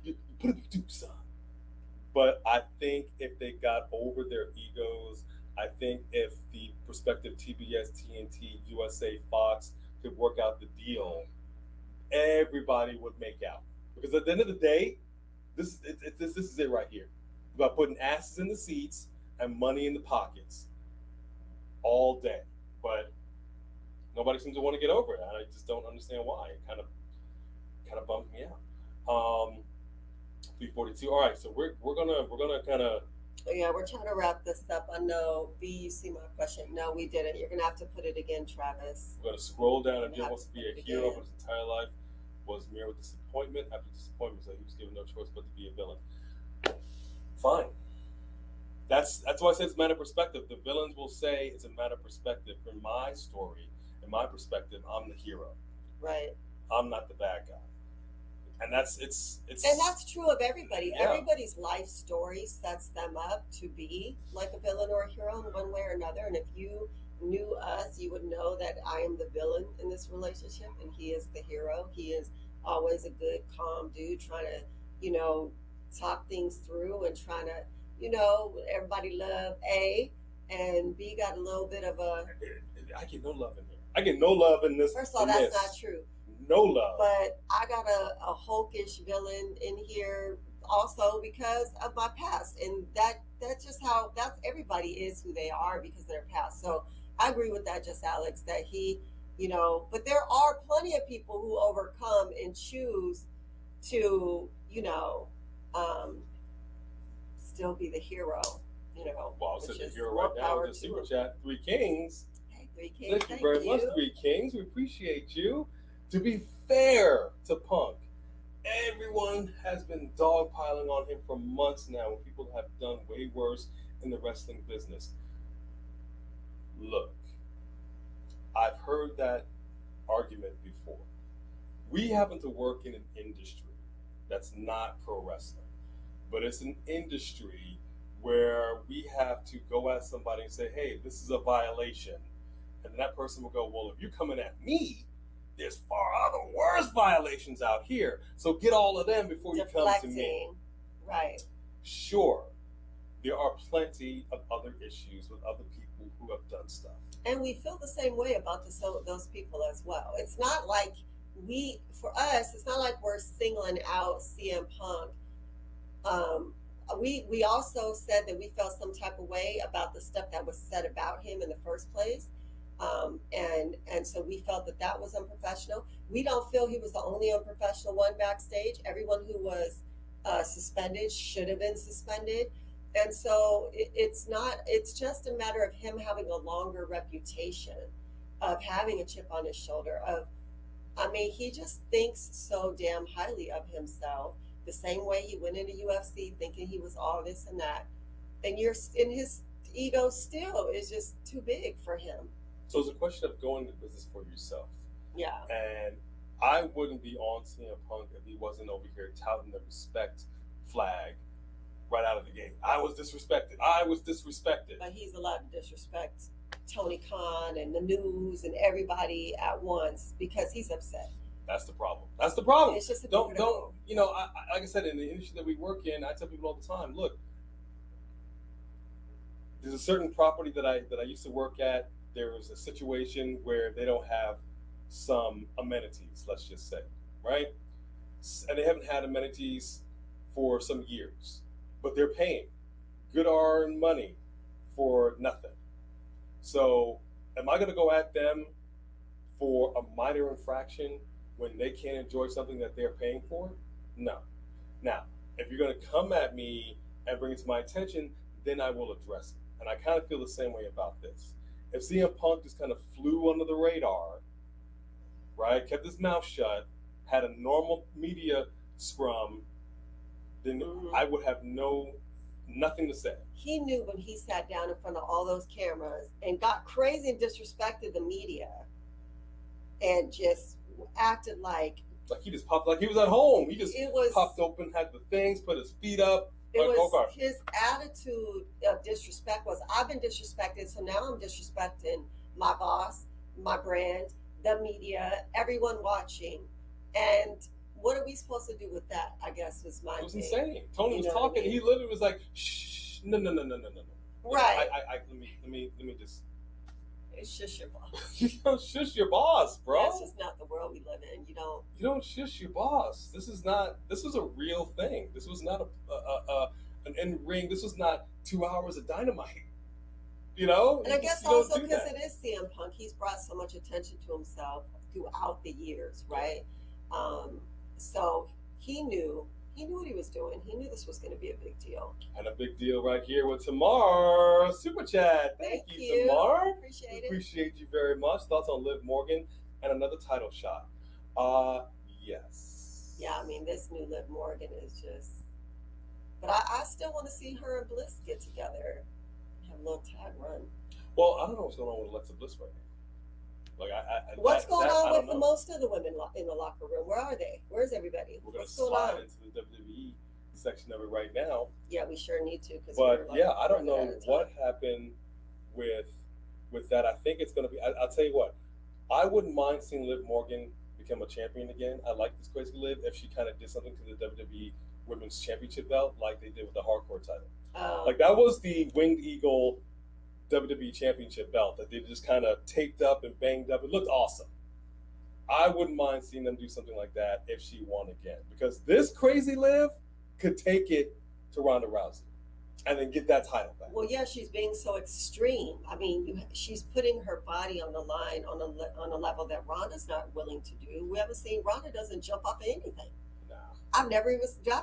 You put it to son. But I think if they got over their egos, I think if the prospective TBS, TNT, USA, Fox could work out the deal, everybody would make out. Because at the end of the day, this is it right here. About putting asses in the seats and money in the pockets all day. But nobody seems to want to get over it. I just don't understand why. It kind of bums me out. 342. All right, so we're gonna kind of. Yeah, we're trying to wrap this up. I know, B, you see my question. No, we didn't. You're gonna have to put it again, Travis. We're gonna scroll down. If Jim wants to be a hero for his entire life, was mirrored with disappointment after disappointment, so he was given no choice but to be a villain. Fine. That's why I say it's a matter of perspective. The villains will say it's a matter of perspective. In my story, in my perspective, I'm the hero. Right. I'm not the bad guy. And it's and that's true of everybody. Yeah. Everybody's life story sets them up to be like a villain or a hero in one way or another. And if you knew us, you would know that I am the villain in this relationship and he is the hero. He is always a good, calm dude trying to, talk things through and trying to, everybody love A, and B got a little bit of a. I get no love in here. I get no love in this. First of all, that's not true. No love. But I got a hulkish villain in here also because of my past, and that's just how everybody is who they are because of their past. So I agree with that, just Alex, that he, but there are plenty of people who overcome and choose to, still be the hero, Well, I'll say the hero right now with the super chat. 3 Kings. Hey, 3 Kings. Thank you very much, 3 Kings. We appreciate you. To be fair to Punk, everyone has been dogpiling on him for months now when people have done way worse in the wrestling business. Look, I've heard that argument before. We happen to work in an industry that's not pro wrestling, but it's an industry where we have to go at somebody and say, hey, this is a violation. And that person will go, well, if you're coming at me, there's far other worse violations out here. So get all of them before you come to me. Right. Sure, there are plenty of other issues with other people who have done stuff. And we feel the same way about those people as well. It's not like for us, it's not like we're singling out CM Punk. We also said that we felt some type of way about the stuff that was said about him in the first place. And so we felt that was unprofessional. We don't feel he was the only unprofessional one backstage. Everyone who was suspended should have been suspended. And so it's just a matter of him having a longer reputation, of having a chip on his shoulder, he just thinks so damn highly of himself, the same way he went into UFC thinking he was all this and that. And his ego still is just too big for him. So it's a question of going into business for yourself. Yeah. And I wouldn't be on CM Punk if he wasn't over here touting the respect flag right out of the gate. I was disrespected. But he's allowed to disrespect Tony Khan and the news and everybody at once because he's upset. That's the problem. It's just don't like I said, in the industry that we work in, I tell people all the time, look, there's a certain property that I used to work at. There was a situation where they don't have some amenities, let's just say, right? And they haven't had amenities for some years, but they're paying good earned money for nothing. So am I going to go at them for a minor infraction when they can't enjoy something that they're paying for? No. Now, if you're going to come at me and bring it to my attention, then I will address it. And I kind of feel the same way about this. If CM Punk just kind of flew under the radar, right, kept his mouth shut, had a normal media scrum, then I would have nothing to say. He knew when he sat down in front of all those cameras and got crazy and disrespected the media and just acted like he just popped, like he was at home. He just popped open, had the things, put his feet up. His attitude of disrespect was, I've been disrespected, so now I'm disrespecting my boss, my brand, the media, everyone watching. And what are we supposed to do with that, I guess, was my thing. It was insane. Tony was talking, he literally was like, shh, no. Right. Let me just... Shush your boss. You don't shush your boss, bro. That's just not the world we live in. You don't shush your boss. This is a real thing. This was not an in ring. This was not 2 hours of Dynamite. And I guess also because it is CM Punk, he's brought so much attention to himself throughout the years, right? So he knew what he was doing. He knew this was going to be a big deal. And a big deal right here with Tamar Super Chat. Thank you, Tamar. Appreciate you very much. Thoughts on Liv Morgan and another title shot? Yes. Yeah, this new Liv Morgan is just. But I still want to see her and Bliss get together, have a little tag run. Well, I don't know what's going on with Alexa Bliss right now. What's going on with most of the women in the locker room? Where are they? Where's everybody? We're going to slide into the WWE section of it right now. Yeah, we sure need to. But I don't know what happened with with that, I think it's going to be. I'll tell you what, I wouldn't mind seeing Liv Morgan become a champion again. I like this crazy Liv if she kind of did something to the WWE Women's Championship belt like they did with the Hardcore title. Like that was the Winged Eagle WWE Championship belt that they just kind of taped up and banged up. It looked awesome. I wouldn't mind seeing them do something like that if she won again, because this crazy Liv could take it to Ronda Rousey and then get that title back. Well, yeah, she's being so extreme. I mean, she's putting her body on the line on a level that Ronda's not willing to do. We haven't seen Ronda doesn't jump off of anything. No. I've never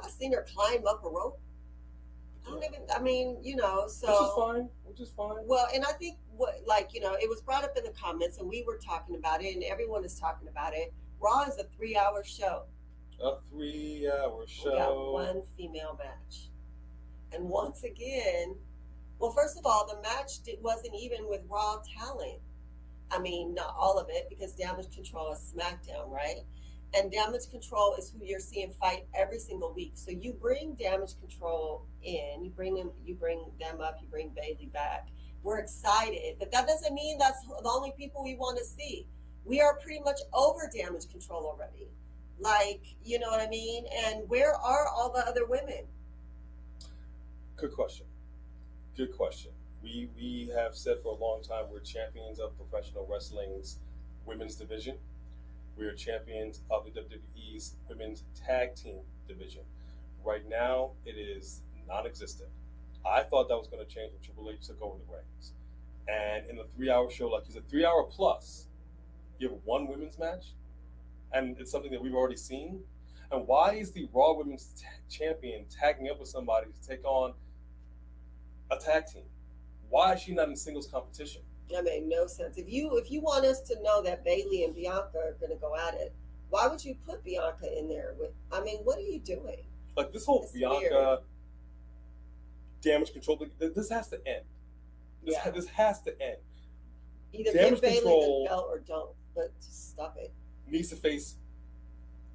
seen her climb up a rope. So. Which is fine. Well, and I think it was brought up in the comments and we were talking about it and everyone is talking about it. Raw is a 3-hour show. A 3-hour show. We got one female match. And once again, well, first of all, the match wasn't even with Raw talent. I mean, not all of it, because Damage Control is Smackdown, right? And Damage Control is who you're seeing fight every single week. So you bring Damage Control in, you bring them up, you bring Bayley back. We're excited, but that doesn't mean that's the only people we want to see. We are pretty much over Damage Control already. You know what I mean? And where are all the other women? Good question. We have said for a long time we're champions of professional wrestling's women's division. We are champions of the WWE's women's tag team division. Right now, it is non-existent. I thought that was going to change when Triple H took over the reins. And in the 3-hour show, like you said, 3-hour plus, you have one women's match, and it's something that we've already seen. And why is the Raw Women's Champion tagging up with somebody to take on a tag team? Why is she not in singles competition? That made no sense. If you want us to know that Bayley and Bianca are going to go at it, why would you put Bianca in there? What are you doing? Like this whole Bianca weird. Damage Control thing, this has to end. This has to end. Either Damage give Bayley the belt or don't, but just stop it. Needs to face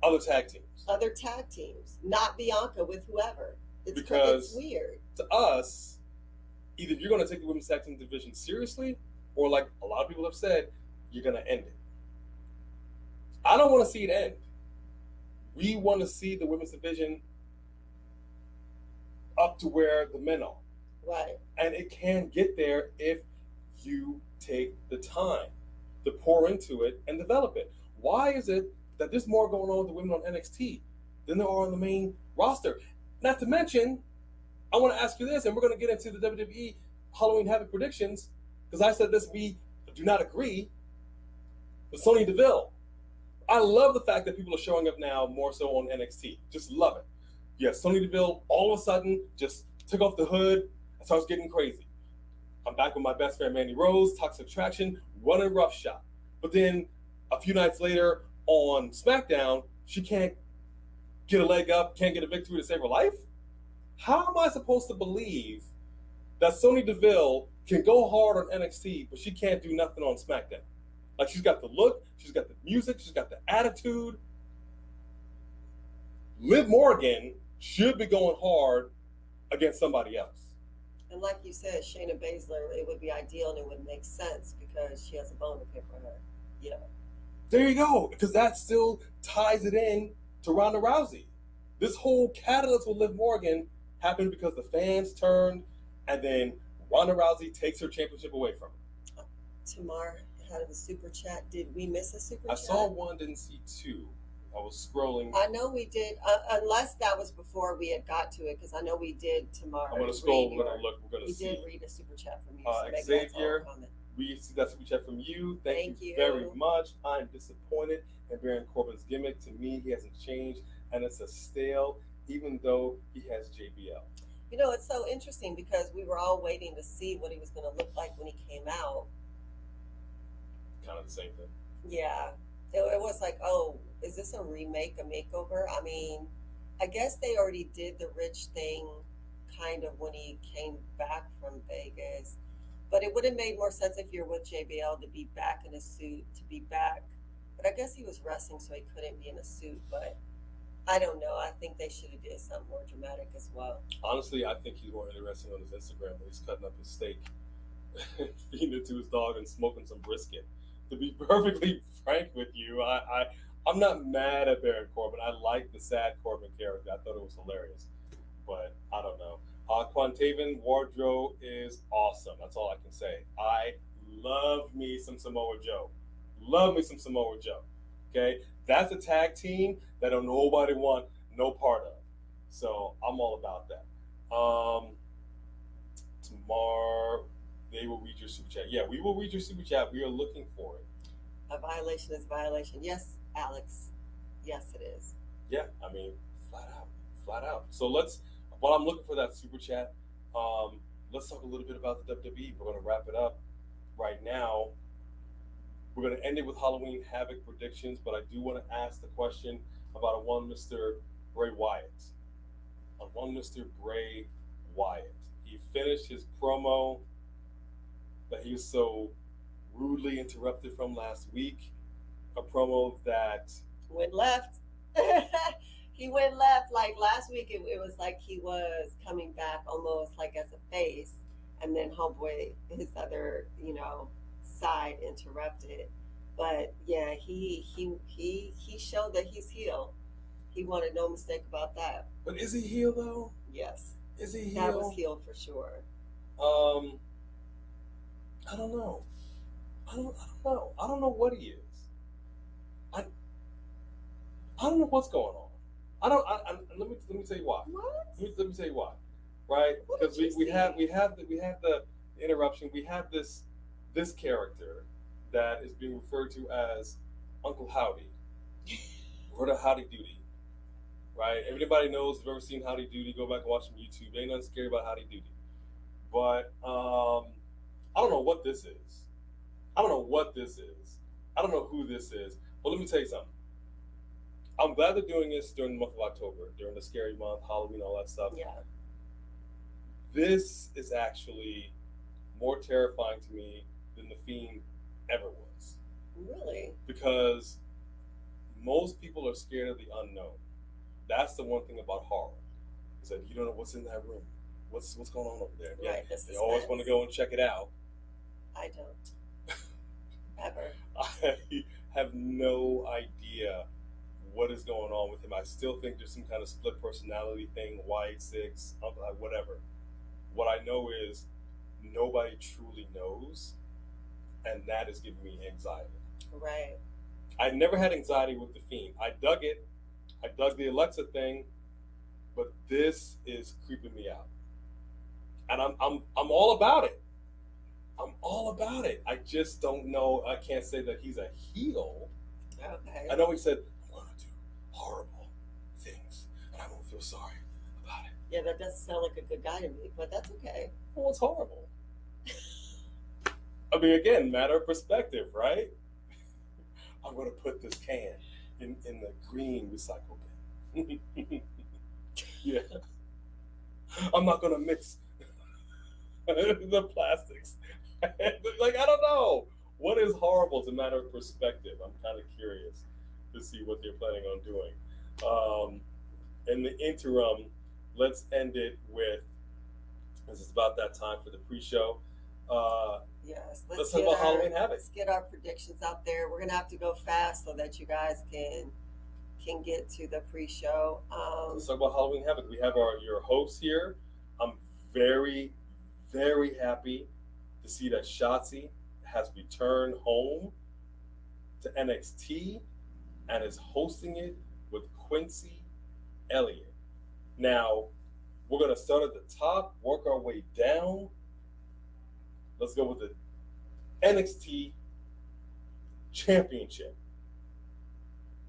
other tag teams, not Bianca with whoever. It's weird. To us, either you're going to take the women's tag team division seriously, or like a lot of people have said, you're going to end it. I don't want to see it end. We want to see the women's division up to where the men are. Right. And it can get there if you take the time to pour into it and develop it. Why is it that there's more going on with the women on NXT than there are on the main roster? Not to mention, I want to ask you this, and we're going to get into the WWE Halloween Havoc predictions, because I said this, we do not agree with Sonya Deville. I love the fact that people are showing up now more so on NXT. Just love it. Yes, Sonya Deville all of a sudden just took off the hood and starts getting crazy. I'm back with my best friend Mandy Rose, Toxic Attraction, running roughshod. But then a few nights later on SmackDown, she can't get a leg up, can't get a victory to save her life? How am I supposed to believe that Sonya Deville can go hard on NXT, but she can't do nothing on SmackDown? Like, she's got the look, she's got the music, she's got the attitude. Liv Morgan should be going hard against somebody else. And like you said, Shayna Baszler, it would be ideal and it would make sense because she has a bone to pick with her. Yeah. There you go, because that still ties it in to Ronda Rousey. This whole catalyst with Liv Morgan happened because the fans turned, and then Ronda Rousey takes her championship away from her. Tamar had a super chat. Did we miss a super chat? I saw one, didn't see two. I was scrolling. I know we did, unless that was before we had got to it, because I know we did tomorrow. I'm going to scroll. We're going to look. We're going to see. We did read a super chat from you. So Xavier, we see that super chat from you. Thank you very much. I'm disappointed in Baron Corbin's gimmick. To me, he hasn't changed, and it's a stale, even though he has JBL. You know, it's so interesting because we were all waiting to see what he was going to look like when he came out. Kind of the same thing. Yeah. It was like, oh, is this a remake, a makeover? I mean, I guess they already did the Rich thing kind of when he came back from Vegas. But it would have made more sense if you're with JBL to be back in a suit, to be back. But I guess he was wrestling, so he couldn't be in a suit. But I don't know. I think they should have did something more dramatic as well. Honestly, I think he's more interesting on his Instagram when he's cutting up his steak feeding it to his dog and smoking some brisket. To be perfectly frank with you, I'm not mad at Baron Corbin. I like the sad Corbin character. I thought it was hilarious, but I don't know. Quantaven Wardrobe is awesome. That's all I can say. I love me some Samoa Joe. Love me some Samoa Joe. Okay, that's a tag team that nobody want no part of. So I'm all about that. Tomorrow they will read your super chat. Yeah, we will read your super chat. We are looking for it. A violation is a violation. Yes, Alex. Yes, it is. Yeah, I mean, flat out. So while I'm looking for that super chat, let's talk a little bit about the WWE. We're going to wrap it up right now. We're going to end it with Halloween Havoc predictions, but I do want to ask the question about a one Mr. Bray Wyatt. On one Mr. Bray Wyatt. He finished his promo that he was so rudely interrupted from last week. A promo that went left. He went left. Like last week, it was like he was coming back almost like as a face, and then homeboy, his other, side interrupted. But yeah, he showed that he's heel. He wanted no mistake about that. But is he heel though? Yes. Is he heel? That was heel for sure. I don't know. I don't know. I don't know what he is. I don't know what's going on. Let me tell you why. What? Let me tell you why. Right? Because we have the interruption. We have this character that is being referred to as Uncle Howdy. Or the Howdy Doody. Right? Everybody knows, if you've ever seen Howdy Doody, go back and watch some YouTube. Ain't nothing scary about Howdy Doody. But I don't know what this is. I don't know who this is. But let me tell you something. I'm glad they're doing this during the month of October, during the scary month, Halloween, all that stuff. Yeah. This is actually more terrifying to me than The Fiend ever was. Really? Because most people are scared of the unknown. That's the one thing about horror, is that you don't know what's in that room. What's going on over there? Right. Yeah, they always want to go and check it out. I don't. Ever. I have no idea what is going on with him. I still think there's some kind of split personality thing, White, Six, whatever. What I know is nobody truly knows, and that is giving me anxiety. Right. I never had anxiety with The Fiend. I dug it. I dug the Alexa thing, but this is creeping me out. And I'm all about it. I'm all about it. I just don't know. I can't say that he's a heel. Okay. I know he said, I'm going to do horrible things, and I won't feel sorry about it. Yeah, that doesn't sound like a good guy to me, but that's okay. Well, it's horrible. I mean, again, matter of perspective, right? I'm going to put this can in the green recycle bin. Yeah. I'm not going to mix the plastics. Like, I don't know. What is horrible is a matter of perspective. I'm kind of curious to see what they're planning on doing. In the interim, let's end it with, this is about that time for the pre-show. Yes. Let's talk about Halloween Havoc. Let's get our predictions out there. We're going to have to go fast so that you guys can get to the pre-show. Let's talk about Halloween Havoc. We have your hosts here. I'm very, very happy to see that Shotzi has returned home to NXT and is hosting it with Quincy Elliott. Now, we're going to start at the top, work our way down. Let's go with the NXT Championship.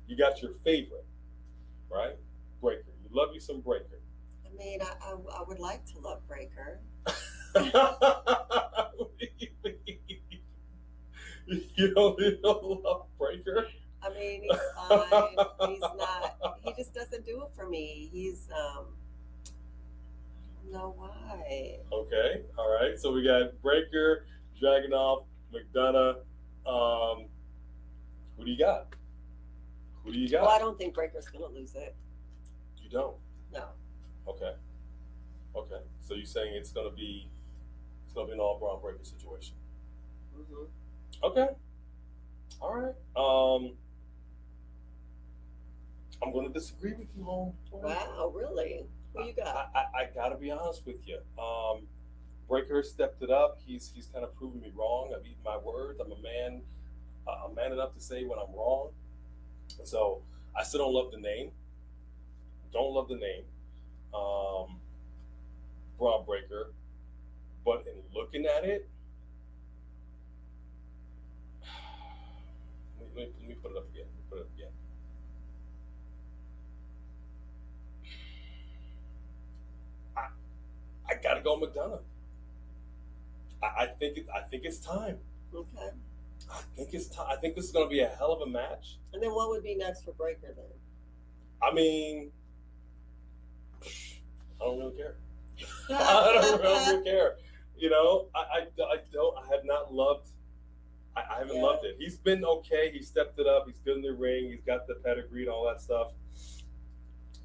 You got your favorite, right? Breaker. You love you some Breaker. I mean, I would like to love Breaker. You don't love Breaker? I mean, he's fine. He's not. He just doesn't do it for me. He's I don't know why. Okay, all right. So we got Breaker, Dragunov, McDonough. Who do you got? Well, I don't think Breaker's gonna lose it. You don't? No. Okay. So you're saying it's gonna be It's gonna be an all Braun Breaker situation. Mm-hmm. Okay. All right. I'm going to disagree with you, home. Wow, really? Who you got? I gotta be honest with you. Breaker stepped it up. He's kind of proven me wrong. I've eaten my words. I'm a man. I'm man enough to say when I'm wrong. So I still don't love the name. Don't love the name. Braun Breaker. But in looking at it, let me put it up again. I gotta go McDonough. I think it's time. Okay. I think it's time. I think this is gonna be a hell of a match. And then what would be next for Breaker then? I mean, I don't really care. I don't really care. You know, I have not loved. I haven't loved it. He's been okay. He stepped it up. He's good in the ring. He's got the pedigree and all that stuff.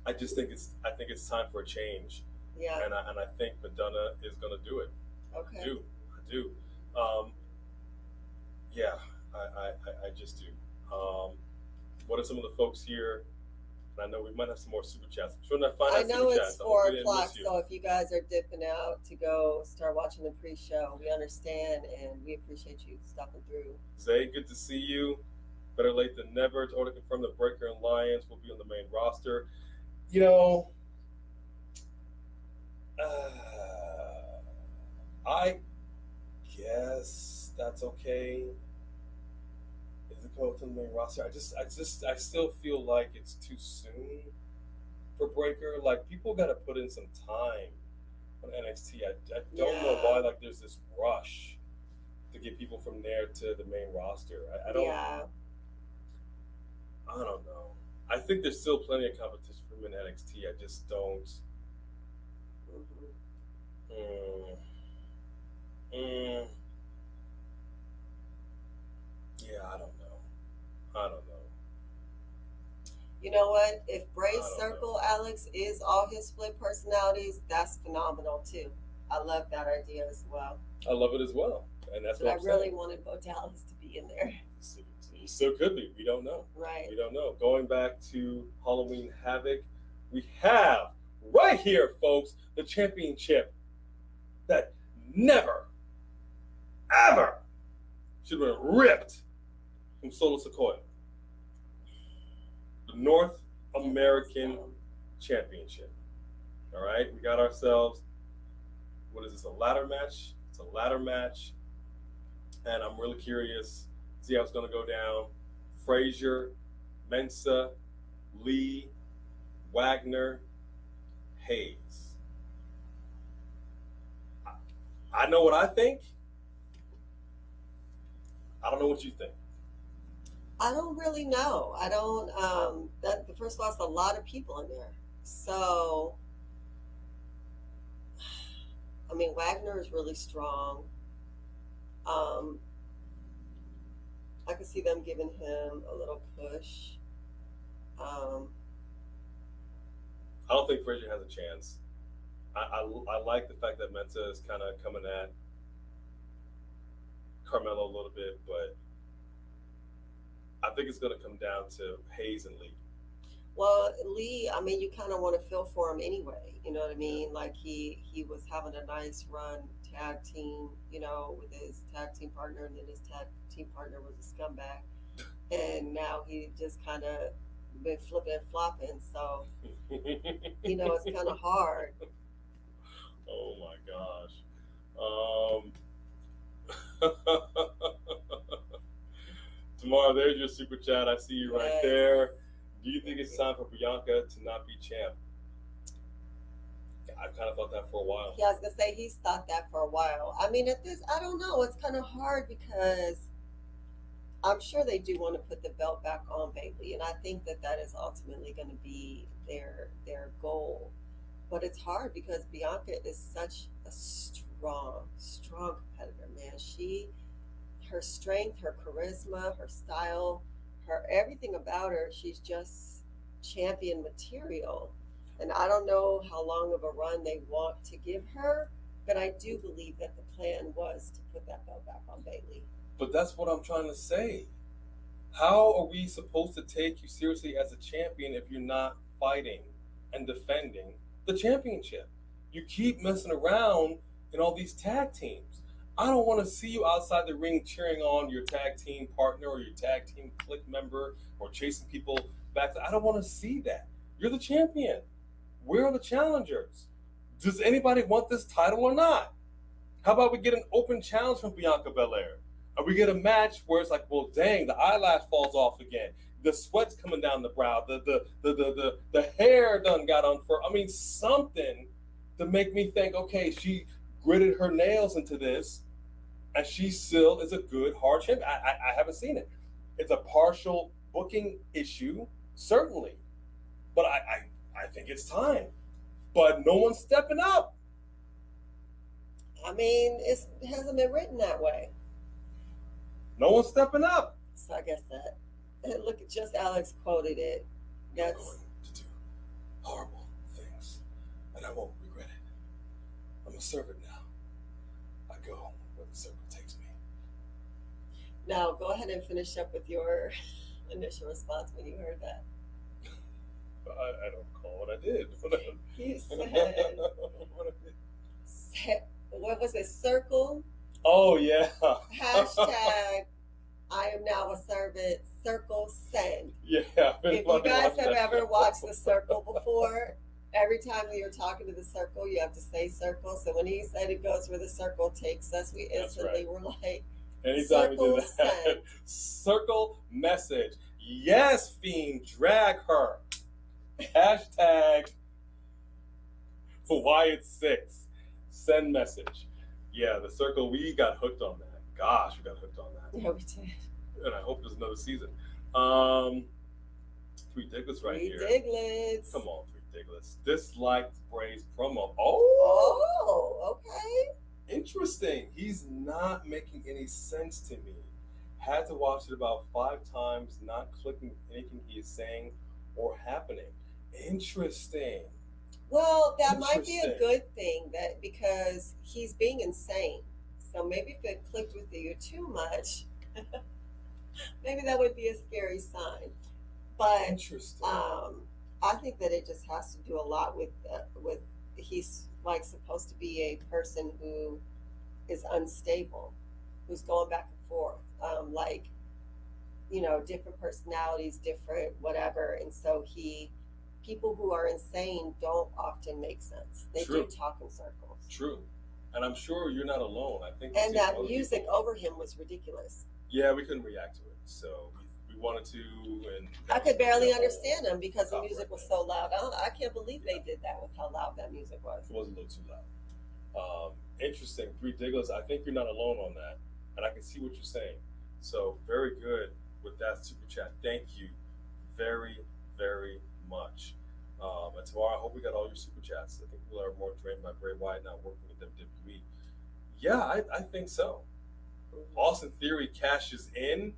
I just think it's time for a change. Yeah. And I think Madonna is gonna do it. Okay. I do. Yeah, I just do. What are some of the folks here? And I know we might have some more super chats. I'm sure I know it's 4 o'clock, so if you guys are dipping out to go start watching the pre-show, we understand and we appreciate you stopping through. Zay, good to see you. Better late than never. It's already confirmed that Breaker and Lions will be on the main roster. You know, I guess that's okay. Is it going to the main roster? I still feel like it's too soon for Breaker. Like, people got to put in some time on NXT. I don't know why. Like, there's this rush to get people from there to the main roster. I don't. Yeah. I don't know. I think there's still plenty of competition for him in NXT. I just don't. Yeah, I don't know. You know what? If Bray's Circle, Alex, is all his split personalities, that's phenomenal too. I love that idea as well. I love it as well. And that's what I really wanted Bo Dallas to be in there. He still could be. We don't know. Right. We don't know. Going back to Halloween Havoc, we have right here, folks, the championship that never, ever should have been ripped from Solo Sequoia. The North American Championship. All right, we got ourselves, what is this, a ladder match? It's a ladder match. And I'm really curious to see how it's going to go down. Frazier, Mensah, Lee, Wagner, Hayes. I know what I think. I don't know what you think. I don't really know. I don't. First of all, it's a lot of people in there. So, I mean, Wagner is really strong. I could see them giving him a little push. I don't think Frazier has a chance. I like the fact that Mensah is kind of coming at Carmelo a little bit, but I think it's going to come down to Hayes and Lee. Well, Lee, I mean, you kind of want to feel for him anyway. You know what I mean? Like he was having a nice run tag team, you know, with his tag team partner, and then his tag team partner was a scumbag, and now he just kind of been flipping and flopping. So, you know, it's kind of hard. Oh my gosh. Tamara, there's your super chat. I see you right there. Do you think it's time for Bianca to not be champ? I kind of thought that for a while. Yeah, I was gonna say he's thought that for a while. I mean, I don't know. It's kind of hard because I'm sure they do want to put the belt back on Bayley, and I think that is ultimately going to be their goal. But it's hard because Bianca is such a strong competitor, man. Her strength, her charisma, her style, her everything about her, she's just champion material. And I don't know how long of a run they want to give her, But I do believe that the plan was to put that belt back on Bayley. But that's what I'm trying to say. How are we supposed to take you seriously as a champion if you're not fighting and defending the championship? You keep messing around in all these tag teams. I don't want to see you outside the ring cheering on your tag team partner or your tag team clique member or chasing people back. I don't want to see that. You're the champion. Where are the challengers? Does anybody want this title or not? How about we get an open challenge from Bianca Belair? And we get a match where it's like, well, dang, the eyelash falls off again. The sweat's coming down the brow. The hair done got unfurled. I mean, something to make me think, okay, she gritted her nails into this, and she still is a good, hard champion. I haven't seen it. It's a partial booking issue, certainly. But I think it's time. But no one's stepping up. I mean, it hasn't been written that way. No one's stepping up. So I guess that. Look, just Alex quoted it. I'm That's going to do horrible things, and I won't regret it. I'm a servant now. I go where the circle takes me. now. Go ahead and finish up with your initial response when you heard that. I don't recall what I did. You said, what was it? Circle Oh, yeah. hashtag. I am now a servant. Circle send. Yeah. If you guys have ever watched The Circle before, every time you're talking to the circle, you have to say circle. So when he said it goes where the circle takes us, we That's instantly were like, Anytime you do circle that, send. circle message. Yes, Fiend, drag her. Hashtag Wyatt 6. Send message. Yeah, the circle, we got hooked on that. Gosh, we got hooked on that. Yeah, we did. And I hope there's another season. Three Diglets right Three here. Diglets. Come on, Three Diglets. Disliked Bray's promo. Oh, okay. Interesting. He's not making any sense to me. Had to watch it about 5 times, not clicking anything he is saying or happening. Interesting. Well, that might be a Interesting. good thing that because he's being insane. So maybe if it clicked with you too much, maybe that would be a scary sign. But Interesting. I think that it just has to do a lot with he's like supposed to be a person who is unstable, who's going back and forth, like different personalities, different whatever, and so people who are insane don't often make sense. They True. do talk in circles. True. And I'm sure you're not alone. I think And we've seen that other music people. over him was ridiculous. Yeah, we couldn't react to it. So we wanted to, and I could barely you know, understand him because the copyright music was thing. so loud. I can't believe they did that with how loud that music was. It was a little too loud. Interesting. Three Diglets. I think you're not alone on that. And I can see what you're saying. So very good with that super chat. Thank you very, very much. And tomorrow, I hope we got all your super chats. I think people are more drained by Bray Wyatt not working with WWE. Yeah, I think so. Austin Theory cashes in.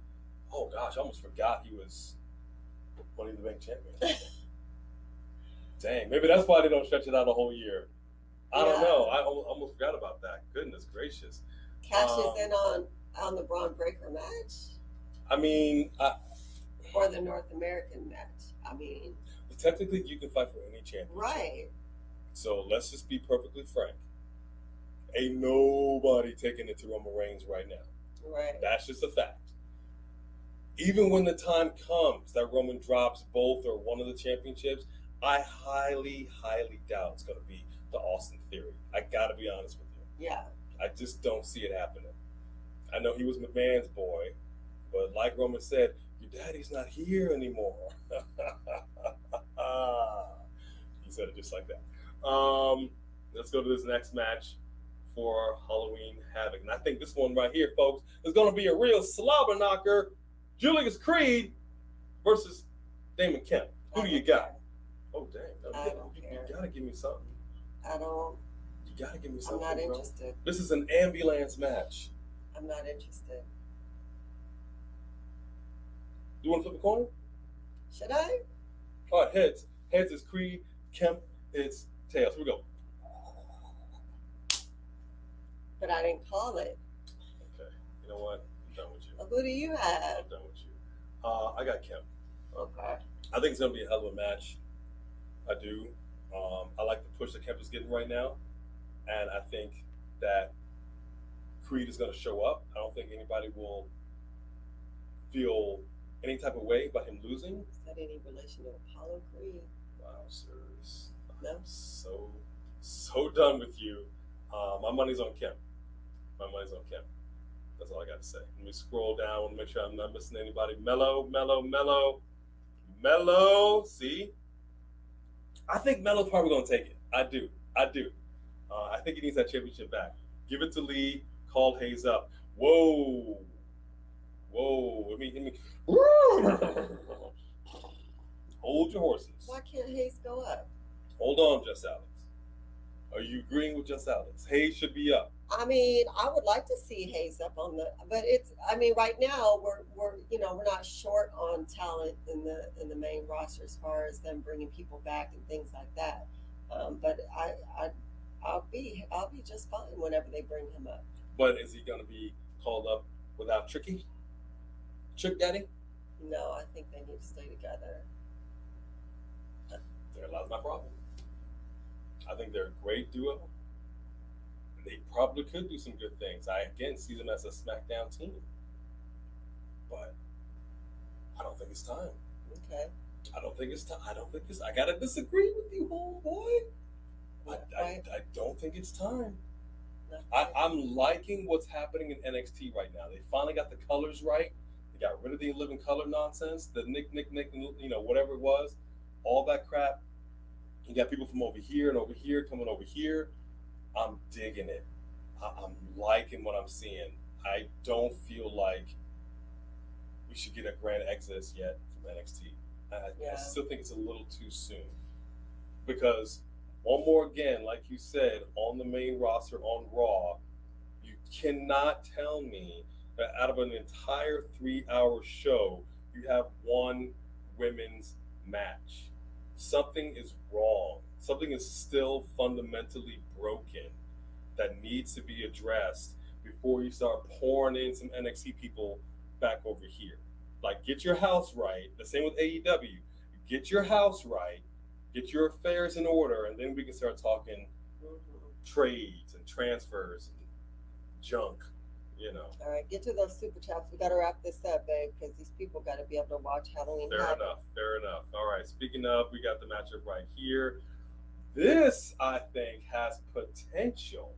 Oh gosh, I almost forgot he was Money in the Bank champion. Dang, maybe that's why they don't stretch it out a whole year. I don't Yeah. know. I almost forgot about that. Goodness gracious. Cashes in on the Braun Breaker match I mean, or the North American match. I mean, technically, you can fight for any championship. right. So let's just be perfectly frank. Ain't nobody taking it to Roman Reigns right now. Right. That's just a fact. Even when the time comes that Roman drops both or one of the championships, I highly, highly doubt it's going to be the Austin Theory. I got to be honest with you. Yeah. I just don't see it happening. I know he was McMahon's boy, but like Roman said, your daddy's not here anymore. He said it just like that. Let's go to this next match for Halloween Havoc. And I think this one right here, folks, is going to be a real slobber knocker. Julius Creed versus Damon Kemp. Who do you got? Oh, dang. I don't You care. got to give me something. I don't. You got to give me I'm something, not bro. interested. This is an ambulance match. I'm not interested. You want to flip a coin? Should I? All right, heads. Heads is Creed. Kemp is tails. Here we go. but I didn't call it. Okay. You know what? I'm done with you. Well, who do you have? I'm done with you. I got Kemp. Okay. I think it's going to be a hell of a match. I do. I like the push that Kemp is getting right now. And I think that Creed is going to show up. I don't think anybody will feel any type of way about him losing. Is that any relation to Apollo Creed? Wow, sirs. No. I'm so done with you. My money's on Kemp. That's all I got to say. Let me scroll down. I want to make sure I'm not missing anybody. Mello. See? I think Mello's probably going to take it. I do. I think he needs that championship back. Give it to Lee. Call Hayes up. Whoa. Let me. Hold your horses. Why can't Hayes go up? Hold on, Just Alex. Are you agreeing with Just Alex? Hayes should be up. I mean, I would like to see Hayes up on but it's. I mean, right now we're not short on talent in the main roster as far as them bringing people back and things like that. But I'll be just fine whenever they bring him up. But is he going to be called up without Trick Daddy? No, I think they need to stay together. There lies my problem. I think they're a great duo. They probably could do some good things. I again see them as a SmackDown team, but I don't think it's time. Okay. I don't think it's time. I gotta disagree with you, homeboy. I don't think it's time. I'm liking what's happening in NXT right now. They finally got the colors right. They got rid of the living color nonsense, the Nick, whatever it was, all that crap. You got people from over here and over here coming over here. I'm digging it. I'm liking what I'm seeing. I don't feel like we should get a grand exodus yet from NXT. I still think it's a little too soon. Because one more again, like you said, on the main roster on Raw, you cannot tell me that out of an entire 3-hour show, you have one women's match. Something is wrong. Something is still fundamentally broken that needs to be addressed before you start pouring in some NXT people back over here. Like, get your house right. The same with AEW. Get your house right. Get your affairs in order, and then we can start talking trades and transfers and junk, All right, get to those super chats. We got to wrap this up, babe, because these people got to be able to watch Halloween Havoc. Fair enough. All right, speaking of, we got the matchup right here. This, I think, has potential.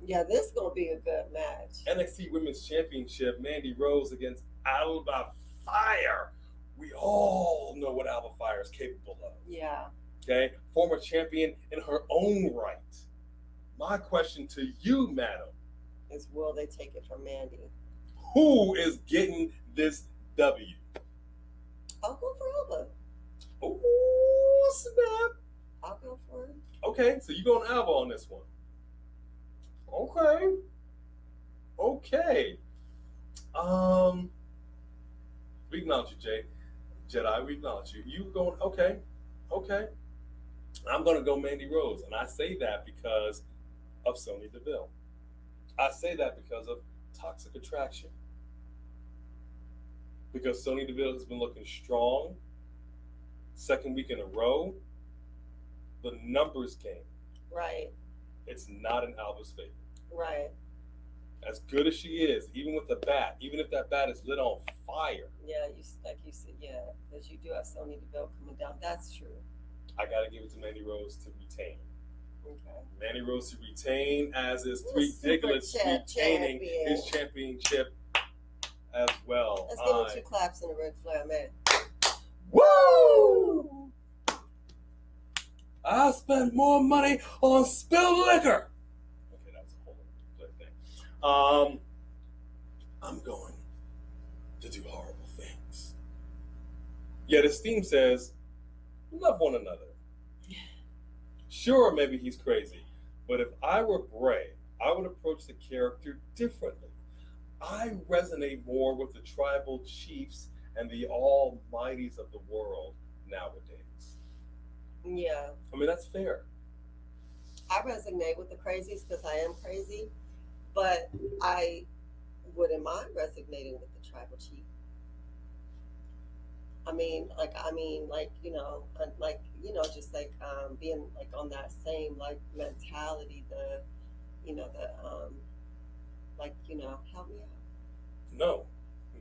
Yeah, this is going to be a good match. NXT Women's Championship, Mandy Rose against Alba Fire. We all know what Alba Fire is capable of. Yeah. Okay? Former champion in her own right. My question to you, madam, is will they take it from Mandy? Who is getting this W? I'll go for Alba. Oh, snap. I'll go for it. Okay, so you going Alba on this one. Okay. We acknowledge you, Jedi. We acknowledge you. You going, okay. I'm going to go Mandy Rose. And I say that because of Sonya Deville. I say that because of Toxic Attraction. Because Sonya Deville has been looking strong. Second week in a row. The numbers game. Right. It's not in Alba's favor. Right. As good as she is, even with the bat, even if that bat is lit on fire. Yeah, like you said, because you do have Sonya Deville coming down. That's true. I got to give it to Mandy Rose to retain. Okay. Mandy Rose to retain, as is Three Diglets retaining his championship as well. Let's give him 2 claps and a Ric Flair, man. Woo! I spent more money on spilled liquor. Okay, that's a whole other thing. I'm going to do horrible things. Yet his theme says, love one another. Sure, maybe he's crazy, but if I were Bray, I would approach the character differently. I resonate more with the tribal chiefs and the almighties of the world nowadays. Yeah. I mean, that's fair. I resonate with the crazies because I am crazy. but I wouldn't mind resonating with the tribal chief. Just like being like on that same like mentality. Help me out. No,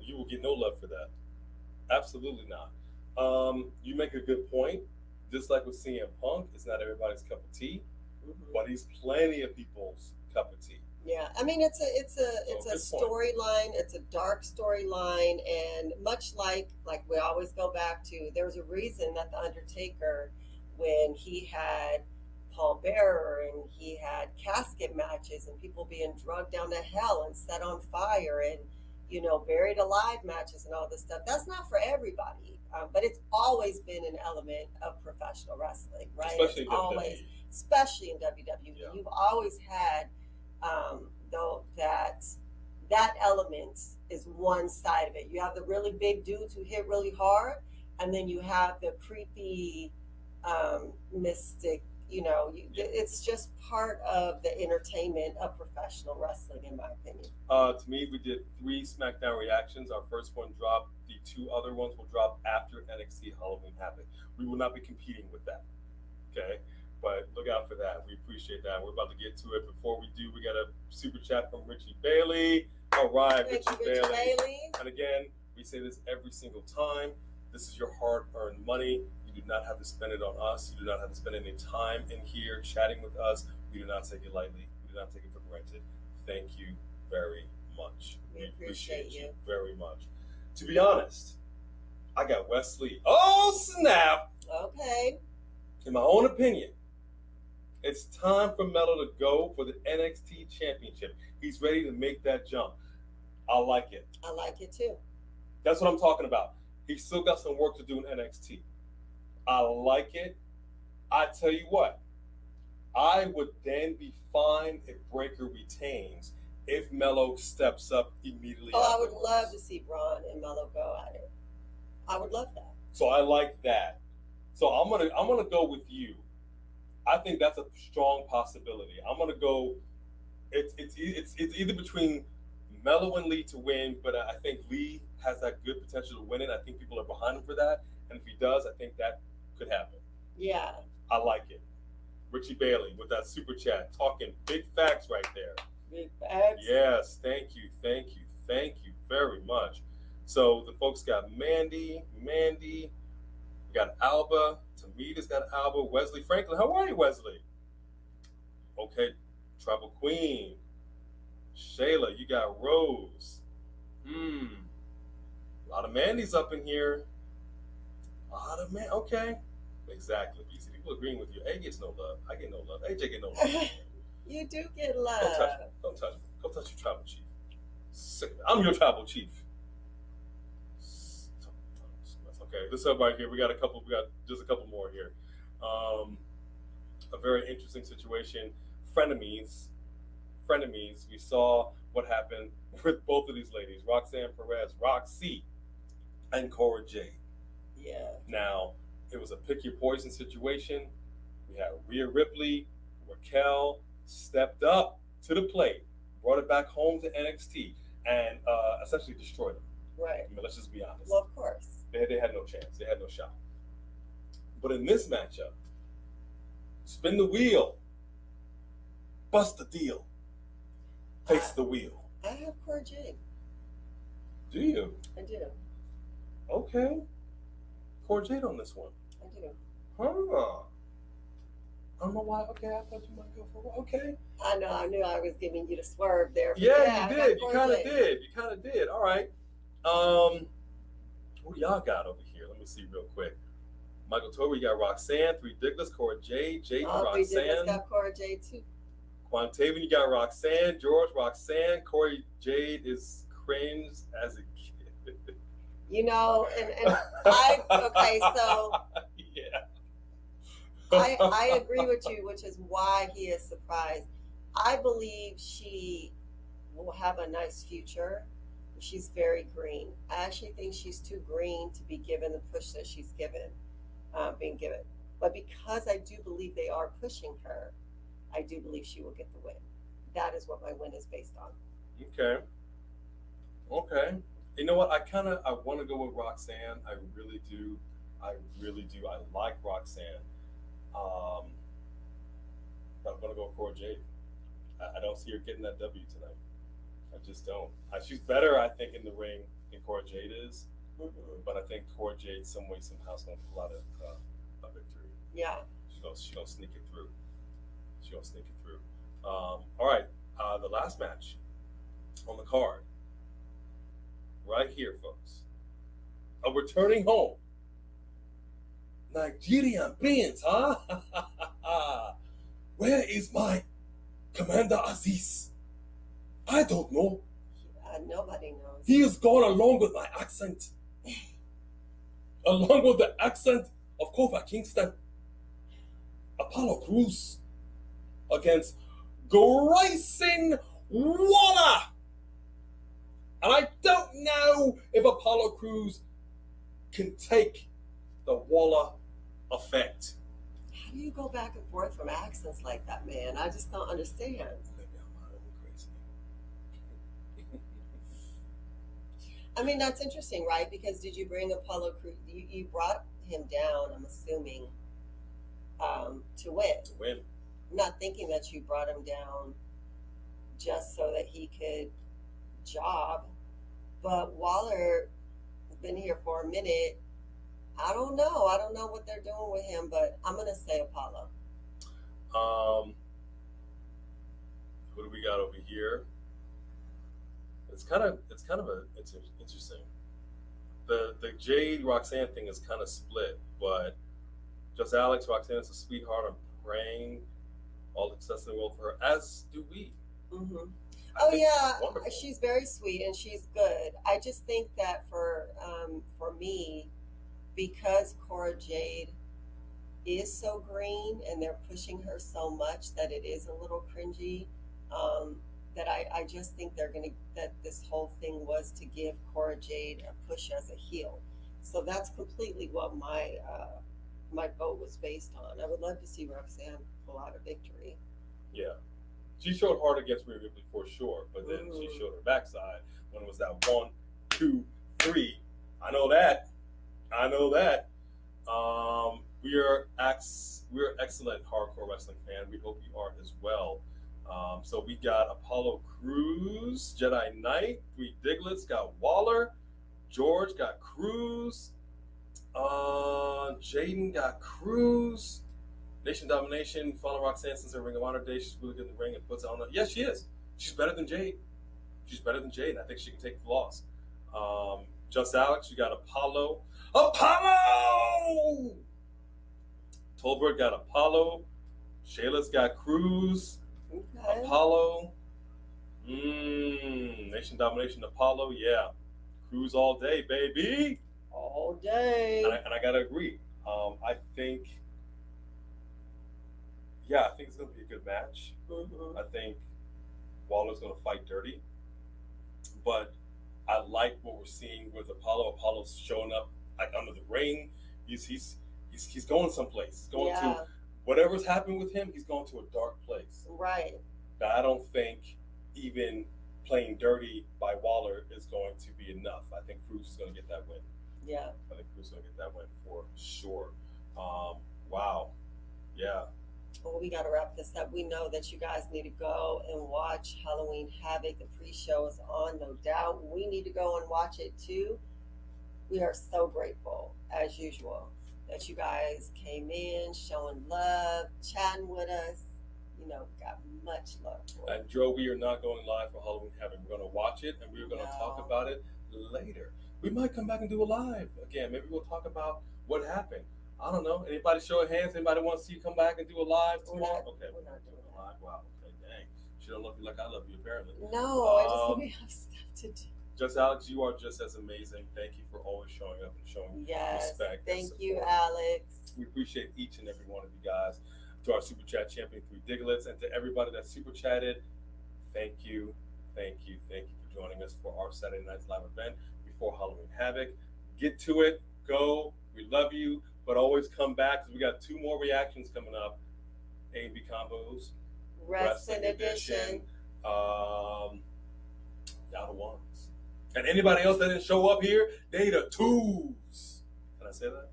you will get no love for that. Absolutely not. You make a good point. Just like with CM Punk, it's not everybody's cup of tea, but he's plenty of people's cup of tea. Yeah, I mean it's a storyline. It's a dark storyline, and much like we always go back to, there's a reason that the Undertaker, when he had Paul Bearer and he had casket matches and people being drugged down to hell and set on fire and buried alive matches and all this stuff, that's not for everybody. But it's always been an element of professional wrestling, right? Especially in WWE. Yeah. You've always had though that element is one side of it. You have the really big dudes who hit really hard, and then you have the creepy mystic. It's just part of the entertainment of professional wrestling, in my opinion. To me, we did 3 SmackDown reactions. Our first one dropped. The 2 other ones will drop after NXT Halloween Havoc. We will not be competing with that. Okay? But look out for that. We appreciate that. We're about to get to it. Before we do, we got a super chat from Richie Bailey. All right, Richie Bailey. And again, we say this every single time. This is your hard-earned money. You do not have to spend it on us. You do not have to spend any time in here chatting with us. We do not take it lightly. We do not take it for granted. Thank you very much. We appreciate you very much. To be honest, I got Wesley. Oh, snap. Okay. In my own opinion, it's time for Melo to go for the NXT Championship. He's ready to make that jump. I like it. I like it too. That's what I'm talking about. He's still got some work to do in NXT. I like it. I tell you what, I would then be fine if Breakker retains if Melo steps up immediately. Oh, I would love to see Braun and Melo go at it. I would love that. So I like that. So I'm gonna go with you. I think that's a strong possibility. I'm gonna go. It's either between Melo and Lee to win, but I think Lee has that good potential to win it. I think people are behind him for that, and if he does, I think that could happen. Yeah. I like it. Richie Bailey with that super chat, talking big facts right there. Big facts. Yes, thank you very much. So the folks got Mandy, we got Alba, Tamita's got Alba, Wesley Franklin. How are you, Wesley? Okay, Tribal Queen. Shayla, you got Rose. A lot of Mandy's up in here. Okay. Exactly. BC, people agreeing with you. A gets no love. I get no love. AJ get no love. You do get love. Don't touch me. Go touch your tribal chief. Sick of it. I'm your tribal chief. Okay, this up right here. We got just a couple more here. A very interesting situation. Frenemies. We saw what happened with both of these ladies, Roxanne Perez, Roxy, and Cora Jade. Yeah. Now, it was a pick your poison situation. We had Rhea Ripley, Raquel stepped up to the plate, brought it back home to NXT, and essentially destroyed them. Right. I mean, let's just be honest. Well, of course. They had no chance. They had no shot. But in this matchup, spin the wheel, bust the deal, face the wheel. I have Cora Jade. Do you? I do. Okay. Cora Jade on this one. I do. Huh. I don't know why. Okay, I thought you might go for it. Okay. I knew I was giving you the swerve there. Yeah, you did. You kind of did. All right. Who do y'all got over here? Let me see real quick. Michael Toby, you got Roxanne, Three Dickless, Cora Jade, Roxanne. Three Dickless got Cora Jade too. Quantavian, you got Roxanne, George, Roxanne. Corey Jade is cringe as a kid. And so yeah. I agree with you, which is why he is surprised. I believe she will have a nice future. She's very green. I actually think she's too green to be given the push that she's being given. But because I do believe they are pushing her, I do believe she will get the win. that is what my win is based on. Okay. You know what? I want to go with Roxanne. I really do. I like Roxanne. But I'm gonna go with Cora Jade. I don't see her getting that W tonight. I just don't. She's better, I think, in the ring than Cora Jade is. Mm-hmm. But I think Cora Jade, some way, somehow, is gonna pull out a victory. Yeah. She's gonna sneak it through. All right. The last match on the card, right here, folks. A returning home. Nigerian Prince, huh? Where is my Commander Aziz? I don't know. Nobody knows. He is gone along with my accent. Along with the accent of Kofi Kingston. Apollo Crews against Grayson Waller. And I don't know if Apollo Crews can take the Waller effect. How do you go back and forth from accents like that, man? I just don't understand. Maybe I'm crazy. I mean, that's interesting, right? Because did you bring Apollo Crews? You brought him down, I'm assuming, to win. Not thinking that you brought him down just so that he could job. But Waller has been here for a minute. I don't know. I don't know what they're doing with him, but I'm gonna say Apollo. What do we got over here? It's interesting. The Jade Roxanne thing is kind of split, but just Alex, Roxanne is a sweetheart. I'm praying all success in the world for her, as do we. Mm-hmm. I think Yeah, she's very sweet and she's good. I just think that for me, because Cora Jade is so green and they're pushing her so much that it is a little cringy. That I just think that this whole thing was to give Cora Jade a push as a heel. So that's completely what my vote was based on. I would love to see Roxanne pull out a victory. Yeah. She showed hard against Rhea Ripley for sure, but then she showed her backside when it was that 1, 2, 3. I know that. We're excellent hardcore wrestling fan. We hope you are as well. So we got Apollo Crews, Jedi Knight, Three Diglets, got Waller, George got Crews, Jaden got Crews, Nation Domination, follow Roxanne since her Ring of Honor day. She's really good in the ring and puts it on. Yes, she is. She's better than Jade. I think she can take the loss. Just Alex, you got Apollo. Tolbert got Apollo. Shayla's got Crews. Okay. Apollo. Nation Domination, Apollo. Yeah. Crews all day, baby. All day. And I gotta agree. I think it's gonna be a good match. Mm-hmm. I think Waller's gonna fight dirty, but I like what we're seeing with Apollo. Apollo's showing up like under the ring. He's going someplace. He's going to whatever's happening with him. He's going to a dark place. Right. Now, I don't think even playing dirty by Waller is going to be enough. I think Crews is going to get that win. Yeah. I think Crews is going to get that win for sure. Wow. Yeah. Well, we got to wrap this up. We know that you guys need to go and watch Halloween Havoc. The pre-show is on, no doubt. We need to go and watch it too. We are so grateful, as usual, that you guys came in, showing love, chatting with us. Got much love for it. And Joe, we are not going live for Halloween Havoc. We're going to watch it and we're going to talk about it later. We might come back and do a live again. Maybe we'll talk about what happened. I don't know. Anybody show of hands? Anybody want to see you come back and do a live tomorrow? We're not doing a live. Wow. Okay, dang. She don't love you like I love you, apparently. No, I just think we have stuff to do. Just Alex, you are just as amazing. Thank you for always showing up and showing respect. Thank you, Alex. We appreciate each and every one of you guys. To our Super Chat champion, Three Diglets, and to everybody that Super Chatted, thank you for joining us for our Saturday night's live event before Halloween Havoc. Get to it. Go. We love you. But always come back because we got 2 more reactions coming up. A&B Combos. Wrestling Edition. Y'all the ones. And anybody else that didn't show up here, they the twos. Can I say that?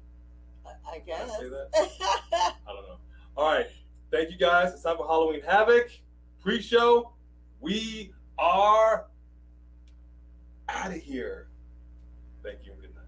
I guess. Can I say that? I don't know. All right. Thank you guys. It's time for Halloween Havoc pre-show. We are out of here. Thank you and good night.